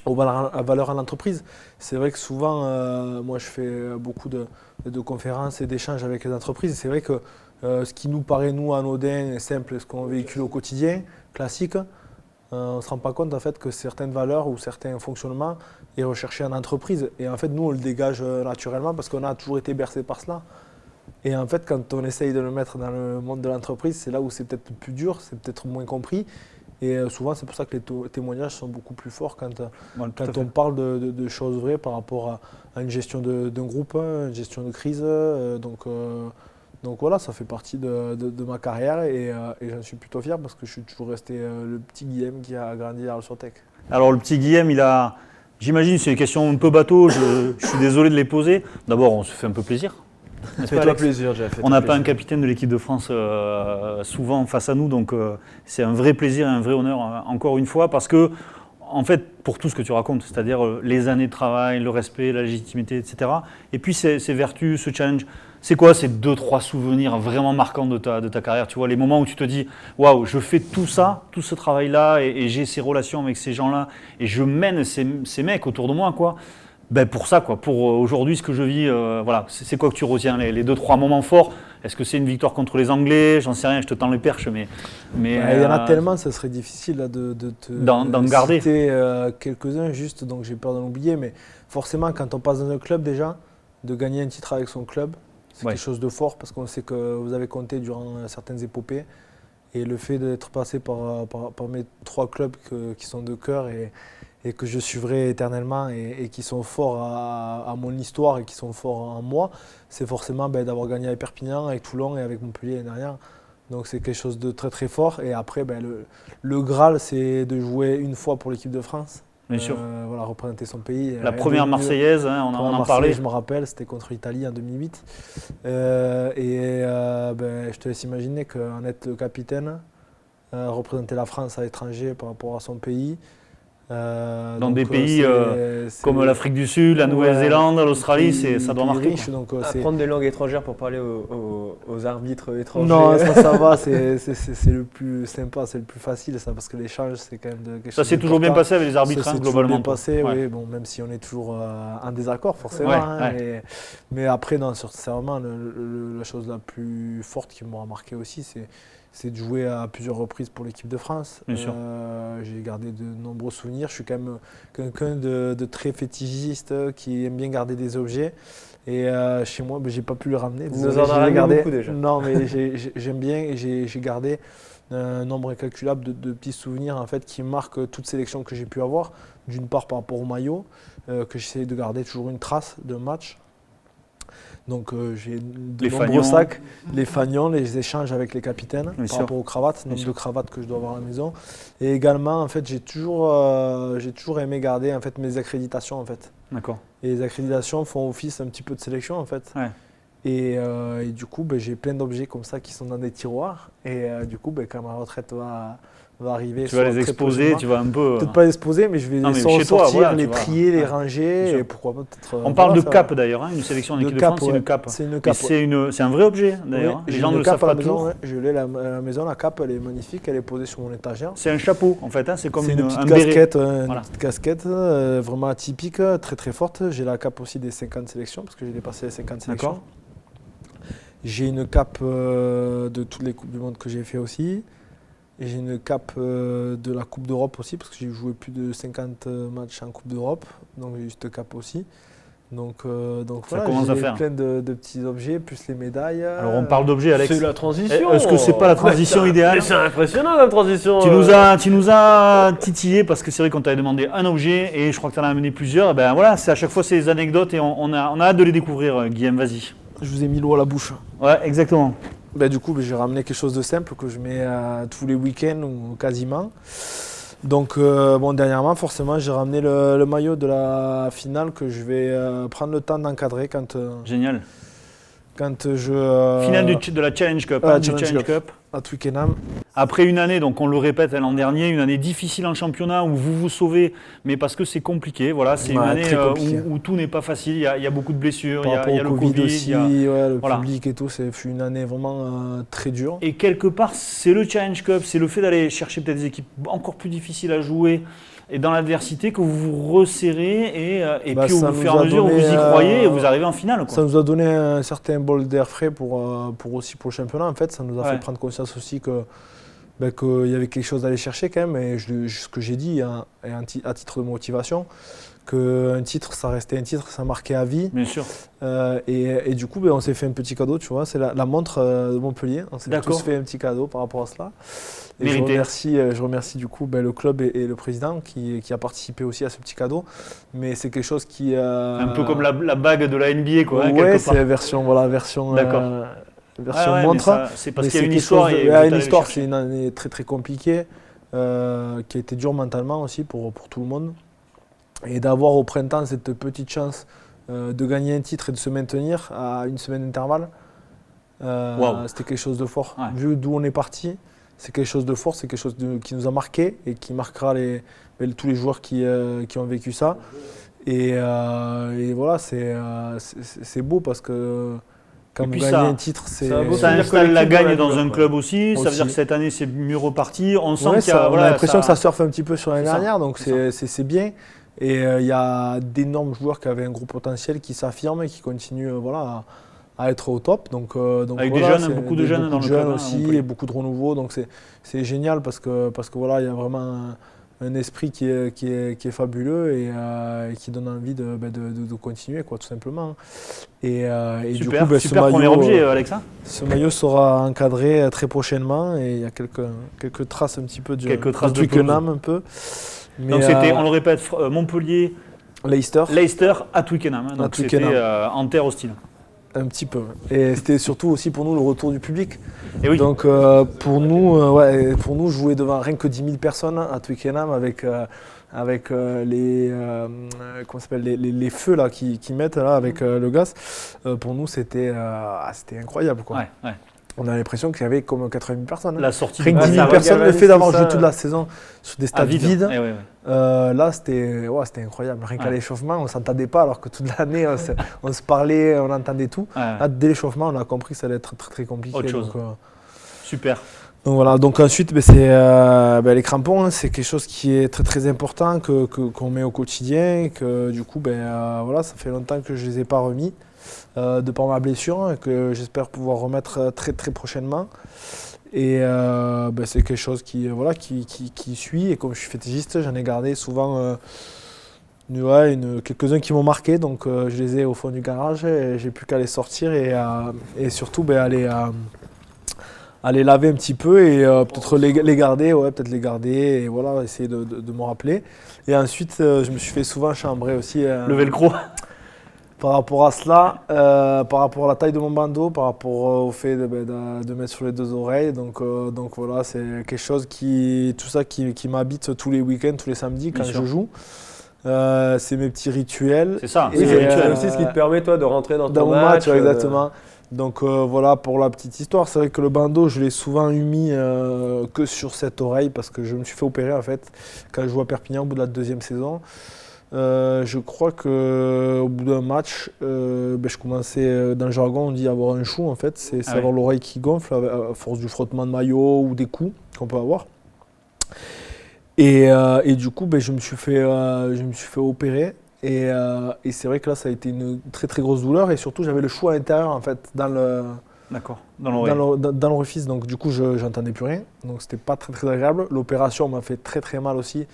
C: aux valeurs en entreprise, c'est vrai que souvent, moi je fais beaucoup de conférences et d'échanges avec les entreprises. Et c'est vrai que ce qui nous paraît, nous, anodin et simple, ce qu'on véhicule au quotidien, classique, on ne se rend pas compte en fait que certaines valeurs ou certains fonctionnements est recherché en entreprise. Et en fait, nous, on le dégage naturellement parce qu'on a toujours été bercé par cela. Et en fait, quand on essaye de le mettre dans le monde de l'entreprise, c'est là où c'est peut-être plus dur, c'est peut-être moins compris. Et souvent, c'est pour ça que les témoignages sont beaucoup plus forts quand on parle de choses vraies par rapport à une gestion d'un groupe, une gestion de crise. Donc voilà, ça fait partie de ma carrière et j'en suis plutôt fier parce que je suis toujours resté le petit Guillaume qui a grandi à Arles-sur-Tech.
A: Alors le petit Guillaume, j'imagine, c'est une question un peu bateau, je suis désolé de les poser. D'abord, on se fait un peu plaisir.
B: Fais-toi plaisir, Jeff.
A: On n'a pas un capitaine de l'équipe de France souvent face à nous, donc c'est un vrai plaisir et un vrai honneur, encore une fois, parce que, en fait, pour tout ce que tu racontes, c'est-à-dire les années de travail, le respect, la légitimité, etc. Et puis ces vertus, ce challenge, c'est quoi ces 2-3 souvenirs vraiment marquants de ta carrière? Tu vois, les moments où tu te dis, waouh, je fais tout ça, tout ce travail-là, et j'ai ces relations avec ces gens-là, et je mène ces mecs autour de moi, quoi. Pour ça, quoi, pour aujourd'hui, ce que je vis, voilà, c'est quoi que tu retiens, les 2-3 moments forts? Est-ce que c'est une victoire contre les Anglais? J'en sais rien, je te tends les perches, mais
C: il y en a tellement, ça serait difficile là, de
A: d'en garder.
C: Citer quelques-uns juste, donc j'ai peur d'en oublier, mais forcément, quand on passe dans un club déjà, de gagner un titre avec son club, c'est quelque chose de fort parce qu'on sait que vous avez compté durant certaines épopées. Et le fait d'être passé par mes 3 clubs qui sont de cœur et que je suivrai éternellement et qui sont forts à mon histoire et qui sont forts en moi, c'est forcément d'avoir gagné avec Perpignan, avec Toulon et avec Montpellier l'année dernière. Donc c'est quelque chose de très très fort. Et après, le Graal, c'est de jouer une fois pour l'équipe de France.
A: Bien sûr.
C: Voilà, représenter son pays.
A: La première Marseillaise, hein, on en parlait.
C: Je me rappelle, c'était contre l'Italie en 2008. Je te laisse imaginer qu'en être le capitaine, représenter la France à l'étranger par rapport à son pays.
A: Dans des pays comme l'Afrique du Sud, la Nouvelle-Zélande, l'Australie, ça doit marquer.
C: Riche, donc,
B: apprendre des langues étrangères pour parler aux arbitres étrangers.
C: Non, ça va, c'est le plus sympa, c'est le plus facile, ça, parce que l'échange, c'est quand même quelque chose.
A: Ça s'est toujours bien passé avec les arbitres,
C: globalement.
A: globalement.
C: Bien passé, oui, bon, même si on est toujours en désaccord, forcément. Mais après, non, c'est vraiment la chose la plus forte qui m'aura marqué aussi, c'est de jouer à plusieurs reprises pour l'équipe de France.
A: Bien sûr.
C: J'ai gardé de nombreux souvenirs. Je suis quand même quelqu'un de très fétichiste qui aime bien garder des objets. Et chez moi, j'ai pas pu le ramener.
B: Nous en avons gardé beaucoup déjà.
C: Non, mais j'aime bien et j'ai gardé un nombre incalculable de petits souvenirs en fait, qui marquent toute sélection que j'ai pu avoir. D'une part par rapport au maillot, que j'essaie de garder toujours une trace de match. Donc j'ai de nombreux sacs, les fagnons, les échanges avec les capitaines par rapport aux cravates, nombre de cravates que je dois avoir à la maison. Et également, en fait, j'ai toujours aimé garder en fait, mes accréditations. En fait.
A: D'accord.
C: Et les accréditations font office un petit peu de sélection en fait.
A: Ouais.
C: Et du coup, j'ai plein d'objets comme ça qui sont dans des tiroirs. Et du coup, quand ma retraite va arriver.
A: Tu vas les exposer, tu vas un peu.
C: Peut-être pas les exposer, mais je vais les sortir, les trier, les ranger. Et pourquoi pas peut-être.
A: On parle de cape d'ailleurs, hein, une sélection en équipe de France, c'est une cape.
C: C'est une cape.
A: C'est un vrai objet d'ailleurs.
C: Oui,
A: les gens ne le savent pas toujours.
C: Je l'ai à la maison, la cape, elle est magnifique, elle est posée sur mon étagère.
A: C'est un chapeau en fait, hein, c'est comme
C: une petite casquette, petite casquette vraiment atypique, très très forte. J'ai la cape aussi des 50 sélections, parce que j'ai dépassé les 50 sélections.
A: D'accord.
C: J'ai une cape de toutes les Coupes du Monde que j'ai fait aussi. Et j'ai une cape de la Coupe d'Europe aussi, parce que j'ai joué plus de 50 matchs en Coupe d'Europe. Donc j'ai eu cette cape aussi. Donc
A: Ça
C: voilà,
A: commence à
C: j'ai
A: faire.
C: plein de petits objets, plus les médailles.
A: Alors on parle d'objets, Alex.
B: C'est la transition.
A: Est-ce que c'est pas la transition idéale?
B: Mais c'est impressionnant la transition.
A: Tu nous as titillé parce que c'est vrai qu'on t'avait demandé un objet et je crois que tu en as amené plusieurs. Et ben voilà, c'est à chaque fois ces anecdotes et on a hâte de les découvrir, Guillaume, vas-y.
C: Je vous ai mis l'eau à la bouche.
A: Ouais, exactement.
C: Du coup, j'ai ramené quelque chose de simple que je mets tous les week-ends ou quasiment. Donc, dernièrement, forcément, j'ai ramené le maillot de la finale que je vais prendre le temps d'encadrer quand
A: Génial.
C: je.
A: Finale de la Challenge Cup.
C: la
A: Du
C: Challenge
A: Challenge
C: Cup.
A: Cup.
C: À Twickenham.
A: Après une année, donc on le répète l'an dernier, une année difficile en championnat où vous vous sauvez, mais parce que c'est compliqué. Voilà, c'est une
C: Ouais,
A: année
C: très compliqué.
A: où tout n'est pas facile. Il y a beaucoup de blessures,
C: Par
A: il
C: rapport
A: y a
C: au
A: le
C: Covid,
A: Covid.
C: aussi, le
A: voilà.
C: public et tout, c'est une année vraiment très dure.
A: Et quelque part, c'est le Challenge Cup, c'est le fait d'aller chercher peut-être des équipes encore plus difficiles à jouer et dans l'adversité que vous vous resserrez et puis au
C: ça
A: fur et
C: nous
A: à
C: a
A: mesure,
C: donné,
A: vous y croyez et vous arrivez en finale.
C: Ça
A: Quoi.
C: nous a donné un certain bol d'air frais pour le championnat. En fait, ça nous a
A: Ouais.
C: fait prendre conscience aussi qu'il y avait quelque chose à aller chercher quand même. Et ce que j'ai dit à titre de motivation, qu'un titre, ça restait un titre, ça marquait à vie.
A: Bien sûr.
C: Et du coup, on s'est fait un petit cadeau, tu vois, c'est la montre de Montpellier. On s'est
A: D'accord.
C: tous fait un petit cadeau par rapport à cela. Et
A: Mérité.
C: je remercie du coup le club et le président qui a participé aussi à ce petit cadeau. Mais c'est quelque chose qui…
A: Un peu comme la bague de la NBA, quoi. Hein,
C: ouais,
A: quelque part.
C: c'est version
A: D'accord.
C: version
A: Ouais,
C: montre.
A: mais ça, c'est parce
C: Mais
A: qu'il y a
C: c'est
A: une
C: quelque
A: histoire.
C: chose
A: Et
C: de-
A: vous
C: ouais,
A: êtes
C: une
A: allé
C: histoire,
A: le chercher.
C: c'est une année très très compliquée, qui a été dure mentalement aussi pour tout le monde. Et d'avoir au printemps cette petite chance de gagner un titre et de se maintenir à une semaine d'intervalle,
A: Wow.
C: c'était quelque chose de fort.
A: Ouais.
C: Vu d'où on est parti, c'est quelque chose de fort, c'est quelque chose qui nous a marqué et qui marquera tous les joueurs qui ont vécu ça. Et voilà, c'est beau parce que quand
A: Et
C: vous
A: puis
C: gagnez
A: ça-
C: un titre, c'est…
B: ça a beau
A: Ça
B: souvenir
A: installe la
B: collectif dans
A: gagne
B: la
A: dans
B: douleur,
A: un
B: quoi.
A: club aussi. Ça veut
C: Aussi.
A: dire que cette année, c'est mieux reparti. On sent
C: Ouais,
A: qu'il y a.
C: on a
A: Voilà,
C: l'impression que ça surfe un petit peu sur l'année
A: C'est ça,
C: dernière, donc
A: c'est
C: c'est bien. Et il y a d'énormes joueurs qui avaient un gros potentiel qui s'affirment et qui continuent à être au top. Donc
A: Avec des
C: voilà,
A: jeunes,
C: c'est
A: beaucoup de jeunes dans le club, hein, à
C: aussi
A: Montpellier.
C: et beaucoup de renouveau. Donc c'est génial parce que voilà, il y a vraiment un esprit qui est fabuleux et qui donne envie de continuer, quoi, tout simplement. Et du
A: Super,
C: coup,
A: super premier objet, Alexa.
C: ce maillot sera encadré très prochainement et il y a quelques traces un petit peu
A: Quelques traces de
C: Twickenham un peu. Mais,
A: Donc c'était, on le répète, Montpellier,
C: Leicester,
A: Leicester à Twickenham. Hein, donc
C: Twickenham.
A: c'était en terre hostile.
C: un petit peu. Et c'était surtout aussi pour nous le retour du public.
A: Et oui.
C: Donc pour nous, jouer devant rien que 10 000 personnes à Twickenham avec les feux là qui mettent là avec le gaz, pour nous c'était incroyable, quoi.
A: Ouais, ouais.
C: On a l'impression qu'il y avait comme 80 000 personnes.
A: La sortie
C: Rien que
A: du
C: 10
A: match
C: 000 personnes, le
B: regalise
C: fait d'avoir
B: tout
C: joué
B: ça.
C: toute la saison sur des
A: à
C: stades
A: vide.
C: vides,
A: Eh ouais, ouais.
C: là c'était incroyable. Rien qu'à
A: Ouais.
C: l'échauffement, on ne s'entendait pas alors que toute l'année on se parlait, on entendait tout.
A: Ouais, ouais.
C: Là, dès l'échauffement, on a compris que ça allait être très très compliqué.
A: Autre chose. Super.
C: Donc voilà, donc ensuite c'est les crampons, hein, c'est quelque chose qui est très très important qu'on met au quotidien et que du coup voilà, ça fait longtemps que je ne les ai pas remis de par ma blessure, hein, que j'espère pouvoir remettre très très prochainement. Et c'est quelque chose qui suit, et comme je suis fétichiste, j'en ai gardé souvent quelques-uns qui m'ont marqué, donc je les ai au fond du garage et j'ai plus qu'à les sortir et surtout aller laver un petit peu et peut-être les garder, peut-être les garder et voilà, essayer de me rappeler. Et ensuite, je me suis fait souvent chambrer aussi.
A: Le velcro.
C: Par rapport à cela, par rapport à la taille de mon bandeau, par rapport au fait de mettre sur les deux oreilles. Donc voilà, c'est quelque chose qui m'habite tous les week-ends, tous les samedis quand
A: Bien sûr.
C: je joue. C'est mes petits rituels.
A: C'est ça.
C: Et
B: Et
A: c'est
B: c'est
A: rituel.
B: aussi ce qui te permet toi de rentrer dans
C: Dans
B: ton
C: mon match,
B: match.
C: exactement. Donc voilà pour la petite histoire. C'est vrai que le bandeau, je l'ai souvent mis que sur cette oreille parce que je me suis fait opérer en fait quand je jouais à Perpignan au bout de la deuxième saison. Je crois qu'au bout d'un match, je commençais, dans le jargon on dit avoir un chou en fait, c'est
A: Ah
C: avoir
A: oui.
C: l'oreille qui gonfle à force du frottement de maillot ou des coups qu'on peut avoir. Et du coup je me suis fait opérer et c'est vrai que là ça a été une très très grosse douleur et surtout j'avais le chou à l'intérieur en fait dans
A: D'accord. Dans l'oreille.
C: dans l'orifice, donc du coup je n'entendais plus rien, donc c'était pas très très agréable. L'opération m'a fait très très mal aussi,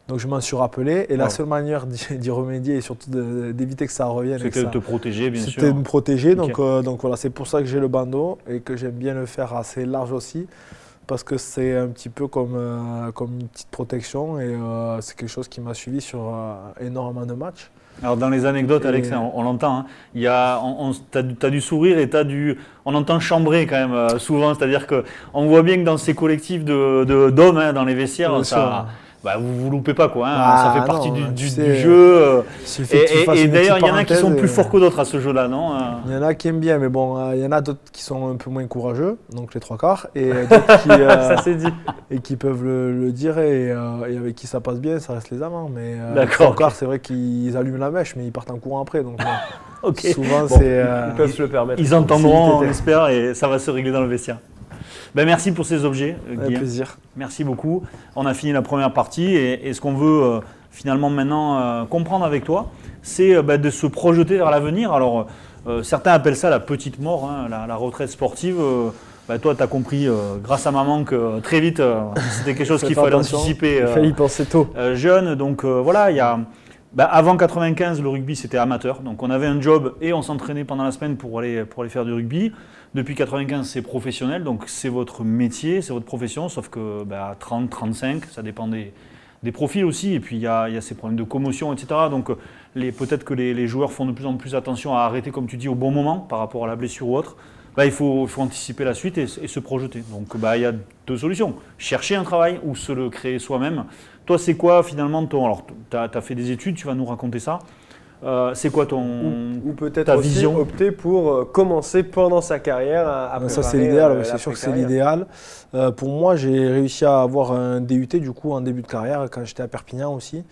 C: Donc je m'en suis rappelé et la
A: Ouais.
C: seule manière d'y remédier et surtout d'éviter que ça revienne, et que
A: C'était de
C: ça-
A: te protéger, bien sûr.
C: c'était de me protéger.
A: Ok.
C: Donc voilà, c'est pour ça que j'ai le bandeau et que j'aime bien le faire assez large aussi. Parce que c'est un petit peu comme une petite protection et c'est quelque chose qui m'a suivi sur énormément de matchs.
A: Alors dans les anecdotes,
C: Et-
A: Alex, on l'entend, hein, t'as du sourire et on entend chambrer quand même souvent, c'est-à-dire qu'on voit bien que dans ces collectifs d'hommes, hein, dans les vestiaires,
C: Bien
A: ça, bah, vous loupez pas quoi, hein,
C: Bah,
A: ça fait partie
C: non, tu
A: du
C: sais,
A: jeu.
C: Il suffit que tu fasses
A: Et
C: une
A: d'ailleurs,
C: petite
A: il y en a qui sont
C: parenthèse
A: plus
C: et-
A: forts que d'autres à ce jeu-là, non
C: Il y en a qui aiment bien, mais bon, il y en a d'autres qui sont un peu moins courageux, donc les trois quarts, et d'autres
A: Ça c'est dit.
B: et qui peuvent le dire et avec qui ça passe bien, ça reste les amants. Mais
A: D'accord,
B: les trois quarts,
A: ok.
B: c'est vrai qu'ils allument la mèche, mais ils partent en courant après. Donc
A: Ok.
B: souvent,
A: Bon,
B: c'est. euh, Ils peuvent se le permettre.
A: Ils entendront, on
B: Facilité.
A: espère, et ça va se régler dans le vestiaire. Ben, merci pour ces objets,
B: Avec
A: Guy.
B: plaisir.
A: Merci beaucoup. On a fini la première partie et ce qu'on veut finalement maintenant comprendre avec toi, c'est de se projeter vers l'avenir. Alors, certains appellent ça la petite mort, hein, la retraite sportive. Toi, tu as compris grâce à maman que très vite, c'était quelque chose qu'il
B: Faites
A: fallait
B: attention,
A: anticiper
B: Il fallait y penser tôt.
A: jeune. Donc voilà, il y a, avant 95, le rugby c'était amateur. Donc on avait un job et on s'entraînait pendant la semaine pour aller faire du rugby. Depuis 95, c'est professionnel, donc c'est votre métier, c'est votre profession, sauf que à 30, 35, ça dépend des profils aussi. Et puis il y a ces problèmes de commotion, etc. Donc peut-être que les joueurs font de plus en plus attention à arrêter, comme tu dis, au bon moment par rapport à la blessure ou autre. Il faut anticiper la suite et se projeter. Donc il y a deux solutions. Chercher un travail ou se le créer soi-même. Toi, c'est quoi finalement Alors, tu as fait des études, tu vas nous raconter ça. C'est quoi
B: Ou peut-être
A: ta
B: aussi
A: vision
B: opter pour commencer pendant sa carrière à
C: Ça, c'est
B: préparer,
C: l'idéal, oui, c'est
B: la
C: sûr que c'est
B: pré-carrière.
C: l'idéal. Pour moi, j'ai réussi à avoir un DUT du coup en début de carrière quand j'étais à Perpignan aussi,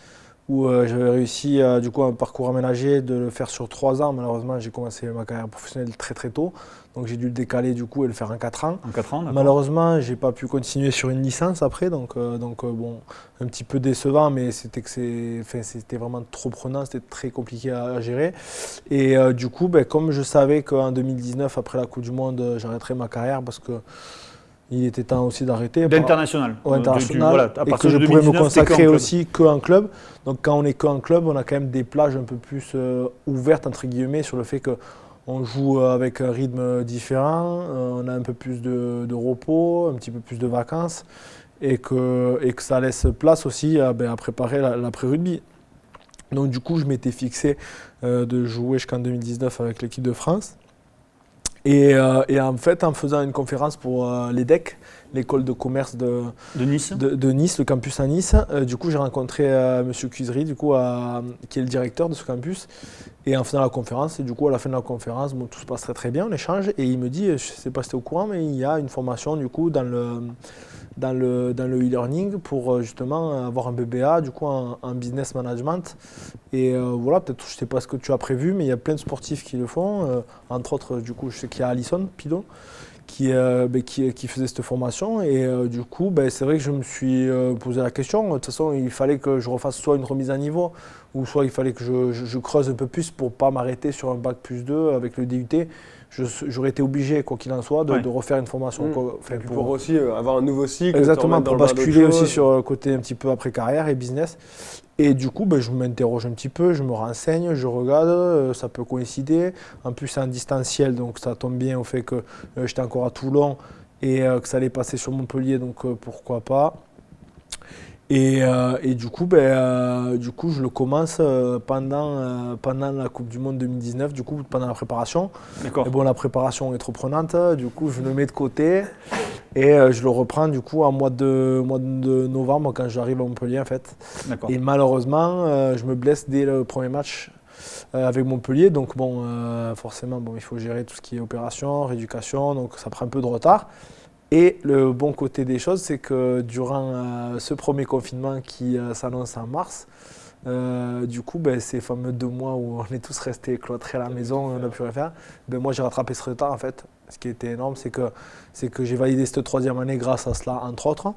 C: où j'avais réussi du coup un parcours aménagé de le faire sur 3 ans. Malheureusement, j'ai commencé ma carrière professionnelle très très tôt, donc j'ai dû le décaler du coup et le faire en 4 ans.
A: En 4 ans, d'accord.
C: Malheureusement, j'ai pas pu continuer sur une licence après, donc bon, un petit peu décevant, mais c'était vraiment trop prenant, c'était très compliqué à gérer. Et du coup, comme je savais qu'en 2019, après la Coupe du Monde, j'arrêterais ma carrière parce que il était temps aussi d'arrêter.
A: D'international.
C: International,
A: Voilà, à
C: et que
A: partir
C: je
A: de
C: pourrais me
A: 2019, t'es
C: consacrer
A: qu'en club.
C: aussi qu'en club. Donc quand on est qu'en club, on a quand même des plages un peu plus ouvertes entre guillemets sur le fait que on joue avec un rythme différent, on a un peu plus de repos, un petit peu plus de vacances et que ça laisse place aussi à préparer l'après-rugby. Donc du coup, je m'étais fixé de jouer jusqu'en 2019 avec l'équipe de France. Et en fait, en faisant une conférence pour l'EDEC, l'école de commerce de
A: Nice.
C: de Nice, le campus à Nice, du coup, j'ai rencontré Monsieur Cuisery, du coup, qui est le directeur de ce campus. Et en faisant la conférence, et du coup, à la fin de la conférence, bon, tout se passe très très bien, on échange. Et il me dit, je ne sais pas si tu es au courant, mais il y a une formation du coup dans le e-learning pour justement avoir un BBA du coup en business management. Et voilà, peut-être, je ne sais pas ce que tu as prévu, mais il y a plein de sportifs qui le font. Entre autres, du coup, je sais qu'il y a Alison Pidot qui faisait cette formation. Et du coup, c'est vrai que je me suis posé la question. De toute façon, il fallait que je refasse soit une remise à niveau, ou soit il fallait que je creuse un peu plus pour ne pas m'arrêter sur un bac plus 2 avec le DUT. J'aurais été obligé, quoi qu'il en soit, de refaire une formation.
B: Et puis pour aussi avoir un nouveau cycle.
C: Exactement, pour basculer aussi
B: sur
C: sur le côté un petit peu après-carrière et business. Et du coup, je m'interroge un petit peu, je me renseigne, je regarde, ça peut coïncider. En plus, c'est en distanciel, donc ça tombe bien au fait que j'étais encore à Toulon et que ça allait passer sur Montpellier, donc pourquoi pas. Et du coup, je le commence pendant la Coupe du Monde 2019, du coup, pendant la préparation.
A: D'accord.
C: Et bon, la préparation est trop prenante, du coup, je le mets de côté et je le reprends du coup en mois de novembre quand j'arrive à Montpellier en fait.
A: D'accord.
C: Et malheureusement, je me blesse dès le premier match avec Montpellier, donc bon, forcément, il faut gérer tout ce qui est opération, rééducation, donc ça prend un peu de retard. Et le bon côté des choses, c'est que durant ce premier confinement qui s'annonce en mars, du coup, ces fameux 2 mois où on est tous restés cloîtrés à la maison, on n'a plus rien faire, moi j'ai rattrapé ce retard en fait. Ce qui était énorme, c'est que j'ai validé cette 3e année grâce à cela, entre autres.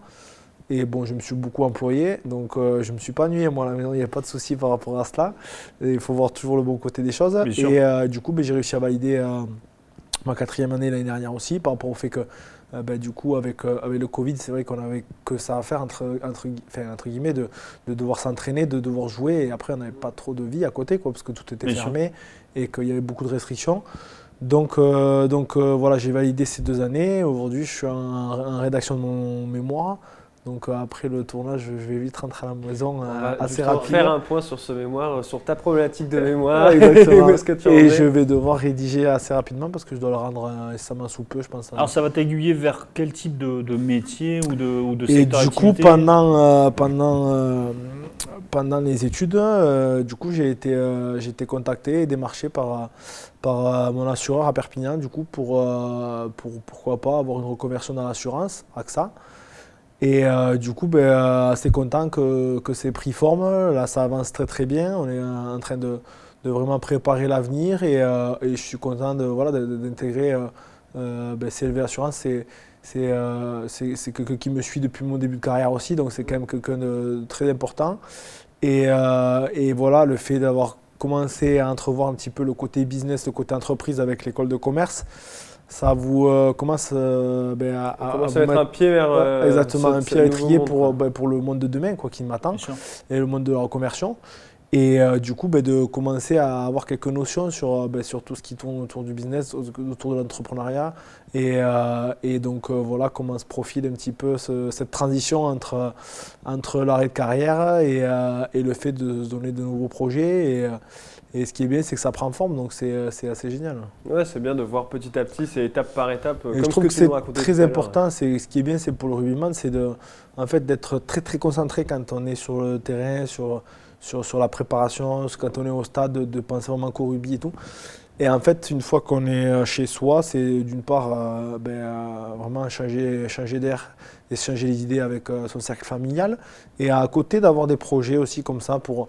C: Et bon, je me suis beaucoup employé, donc je ne me suis pas ennuyé moi à la maison, il n'y a pas de souci par rapport à cela. Et il faut voir toujours le bon côté des choses.
A: Bien sûr.
C: Et du coup, j'ai réussi à valider ma 4e année l'année dernière aussi, par rapport au fait que Du coup, avec le Covid, c'est vrai qu'on avait que ça à faire, entre guillemets, de devoir s'entraîner, de devoir jouer. Et après, on n'avait pas trop de vie à côté, quoi, parce que tout était
A: Bien sûr.
C: fermé et qu'il y avait beaucoup de restrictions. Donc voilà, j'ai validé ces 2 années. Aujourd'hui, je suis en rédaction de mon mémoire. Donc après le tournage, je vais vite rentrer à la maison
B: On va
C: assez
B: justement
C: rapidement.
B: faire un point sur ce mémoire, sur ta problématique de mémoire.
C: Exactement.
B: Où est-ce que tu en
C: Et
B: es.
C: je vais devoir rédiger assez rapidement parce que je dois le rendre récemment sous peu, je pense.
A: Alors ça va t'aiguiller vers quel type de métier ou de
C: Et
A: secteur
C: du coup,
A: d'activité?
C: pendant les études, du coup, j'ai été contacté et démarché par mon assureur à Perpignan, du coup, pour pourquoi pas avoir une reconversion dans l'assurance, AXA. Et du coup, assez content que c'est pris forme. Là, ça avance très très bien. On est en train de vraiment préparer l'avenir et je suis content d'intégrer CLV Assurance. C'est quelqu'un qui me suit depuis mon début de carrière aussi, donc c'est quand même quelqu'un de très important. Et voilà, le fait d'avoir commencé à entrevoir un petit peu le côté business, le côté entreprise avec l'école de commerce, ça vous commence
B: On commence
C: vous
B: à mettre
C: mettre-
B: un pied vers
C: Ouais, exactement, un pied à
B: nouveau
C: l'étrier
B: monde, quoi.
C: pour le monde de demain, quoi, qui m'attend,
A: Bien sûr.
C: et le monde de la reconversion. Et du coup, de commencer à avoir quelques notions sur tout ce qui tourne autour du business, autour de l'entrepreneuriat. Et donc, voilà comment se profile un petit peu cette transition entre l'arrêt de carrière et le fait de se donner de nouveaux projets. Et ce qui est bien, c'est que ça prend forme, donc c'est assez génial.
B: Ouais, c'est bien de voir petit à petit, c'est étape par étape.
C: Et
B: Comme
C: je trouve
B: ce
C: que
B: tu nous
C: c'est
B: racontais tout
C: très
B: à l'heure.
C: important. Ce qui est bien, c'est pour le rugbyman, c'est en fait, d'être très très concentré quand on est sur le terrain, sur la préparation, quand on est au stade, de penser vraiment qu'au rugby et tout. Et en fait, une fois qu'on est chez soi, c'est d'une part vraiment changer d'air et changer les idées avec son cercle familial. Et à côté, d'avoir des projets aussi comme ça pour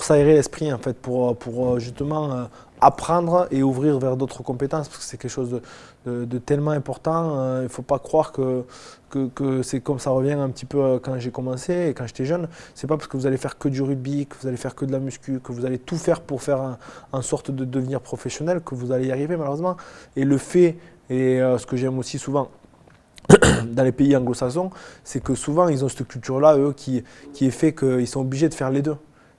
C: s'aérer l'esprit, en fait, pour justement apprendre et ouvrir vers d'autres compétences, parce que c'est quelque chose de tellement important. Il ne faut pas croire que c'est comme ça revient un petit peu quand j'ai commencé et quand j'étais jeune. C'est pas parce que vous allez faire que du rugby, que vous allez faire que de la muscu, que vous allez tout faire pour faire en sorte de devenir professionnel, que vous allez y arriver malheureusement. Et le fait, et ce que j'aime aussi souvent dans les pays anglo-saxons, c'est que souvent ils ont cette culture-là, eux, qui est fait qu'ils sont obligés de faire les deux.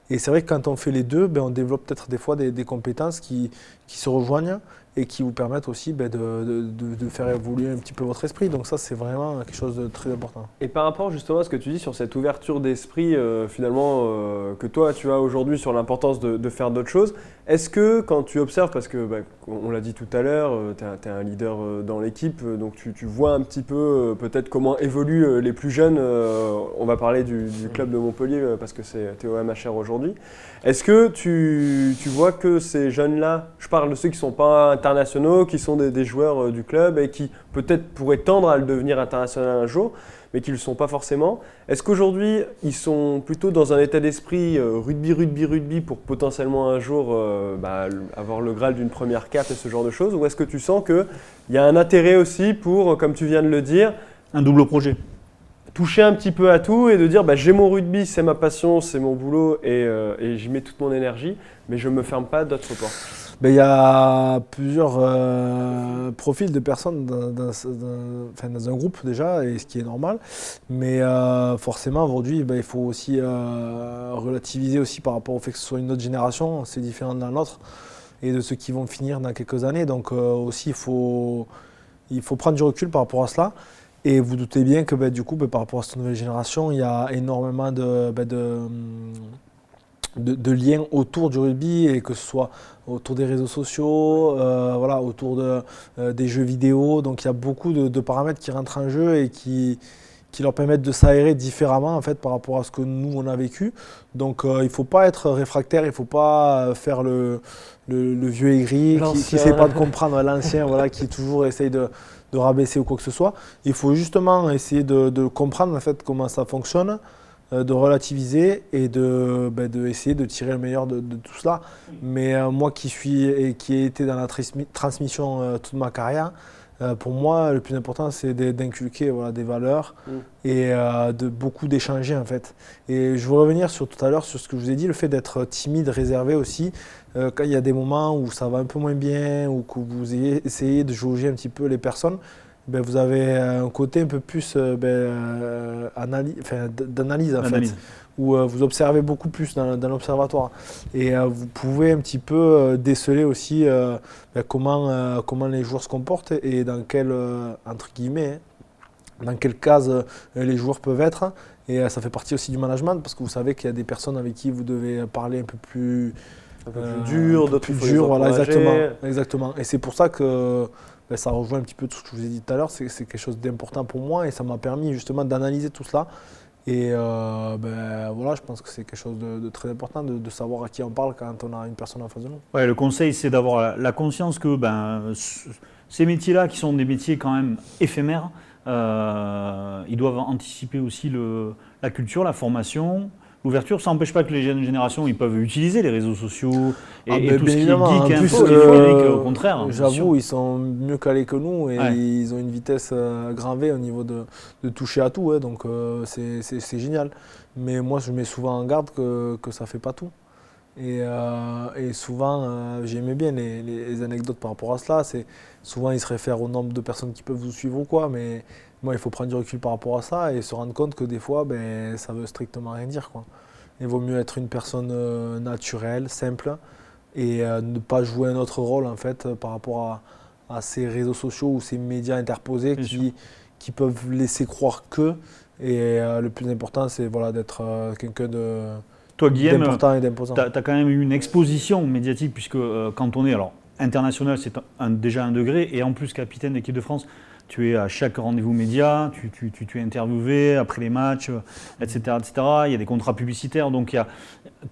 C: Et c'est vrai que quand on fait les deux, on développe peut-être des fois des compétences qui se rejoignent et qui vous permettent aussi de faire évoluer un petit peu votre esprit. Donc ça, c'est vraiment quelque chose de très important.
B: Et par rapport justement à ce que tu dis sur cette ouverture d'esprit que toi tu as aujourd'hui sur l'importance de faire d'autres choses, est-ce que quand tu observes, parce que on l'a dit tout à l'heure, tu es un leader dans l'équipe, donc tu vois un petit peu peut-être comment évoluent les plus jeunes, on va parler du club de Montpellier parce que t'es au MHR aujourd'hui. Est-ce que tu vois que ces jeunes-là, je parle de ceux qui ne sont pas internationaux, qui sont des joueurs du club et qui peut-être pourraient tendre à le devenir international un jour, mais qui ne le sont pas forcément. Est-ce qu'aujourd'hui, ils sont plutôt dans un état d'esprit rugby pour potentiellement un jour avoir le Graal d'une première cape et ce genre de choses? Ou est-ce que tu sens qu'il y a un intérêt aussi pour, comme tu viens de le dire,
A: Un double projet.
B: toucher un petit peu à tout et de dire j'ai mon rugby, c'est ma passion, c'est mon boulot et j'y mets toute mon énergie, mais je ne me ferme pas d'autres portes?
C: Il y a plusieurs profils de personnes dans un groupe déjà, et ce qui est normal. Mais forcément, aujourd'hui, il faut aussi relativiser aussi par rapport au fait que ce soit une autre génération, c'est différent d'un autre, et de ceux qui vont finir dans quelques années. Donc aussi, il faut prendre du recul par rapport à cela. Et vous doutez bien que du coup, par rapport à cette nouvelle génération, il y a énormément de liens autour du rugby, et que ce soit autour des réseaux sociaux, autour des jeux vidéo. Donc il y a beaucoup de paramètres qui rentrent en jeu et qui leur permettent de s'aérer différemment en fait, par rapport à ce que nous on a vécu. Donc il ne faut pas être réfractaire, il ne faut pas faire le vieux aigri qui ne sait pas de comprendre, l'ancien qui toujours essaye de rabaisser ou quoi que ce soit. Il faut justement essayer de comprendre en fait, comment ça fonctionne, de relativiser et de essayer de tirer le meilleur de tout cela. Mais moi qui ai été dans la transmission toute ma carrière, pour moi le plus important c'est d'inculquer des valeurs et de beaucoup d'échanger en fait. Et je veux revenir tout à l'heure sur ce que je vous ai dit, le fait d'être timide, réservé aussi, quand il y a des moments où ça va un peu moins bien ou que vous essayez de jauger un petit peu les personnes. ben, vous avez un côté un peu plus d'analyse en fait, où vous observez beaucoup plus dans l'observatoire. Et vous pouvez un petit peu déceler aussi comment les joueurs se comportent et dans quelle, entre guillemets, dans quelle case les joueurs peuvent être. Et ça fait partie aussi du management parce que vous savez qu'il y a des personnes avec qui vous devez parler un peu plus
B: dur, d'autres
C: plus
B: il faut les
C: dur, voilà,
B: encourager.
C: exactement. Et c'est pour ça que ça rejoint un petit peu tout ce que je vous ai dit tout à l'heure, c'est quelque chose d'important pour moi et ça m'a permis justement d'analyser tout cela. Et voilà, je pense que c'est quelque chose de très important de savoir à qui on parle quand on a une personne en face de nous.
A: Ouais, le conseil, c'est d'avoir la conscience que ces métiers-là, qui sont des métiers quand même éphémères, ils doivent anticiper aussi la culture, la formation, l'ouverture. Ça n'empêche pas que les jeunes générations, ils peuvent utiliser les réseaux sociaux et tout ce qui est geek,
C: En plus,
A: info, et numérique, au contraire. Bien sûr.
C: j'avoue, ils sont mieux calés que nous et
A: Ouais.
C: ils ont une vitesse grand V au niveau de toucher à tout, donc c'est génial. Mais moi, je mets souvent en garde que ça ne fait pas tout. Et souvent, j'aimais bien les anecdotes par rapport à cela. Souvent, ils se réfèrent au nombre de personnes qui peuvent vous suivre ou quoi, mais moi, il faut prendre du recul par rapport à ça et se rendre compte que des fois, ça veut strictement rien dire, quoi. Il vaut mieux être une personne naturelle, simple, et ne pas jouer un autre rôle en fait par rapport à ces réseaux sociaux ou ces médias interposés qui peuvent laisser croire que. Et le plus important, c'est voilà, d'être quelqu'un
A: Toi, Guillaume,
C: d'important et d'imposant.
A: tu as quand même eu une exposition médiatique, puisque quand on est international, c'est déjà un degré, et en plus capitaine d'équipe de France, tu es à chaque rendez-vous média, tu es interviewé après les matchs, etc., etc. Il y a des contrats publicitaires, donc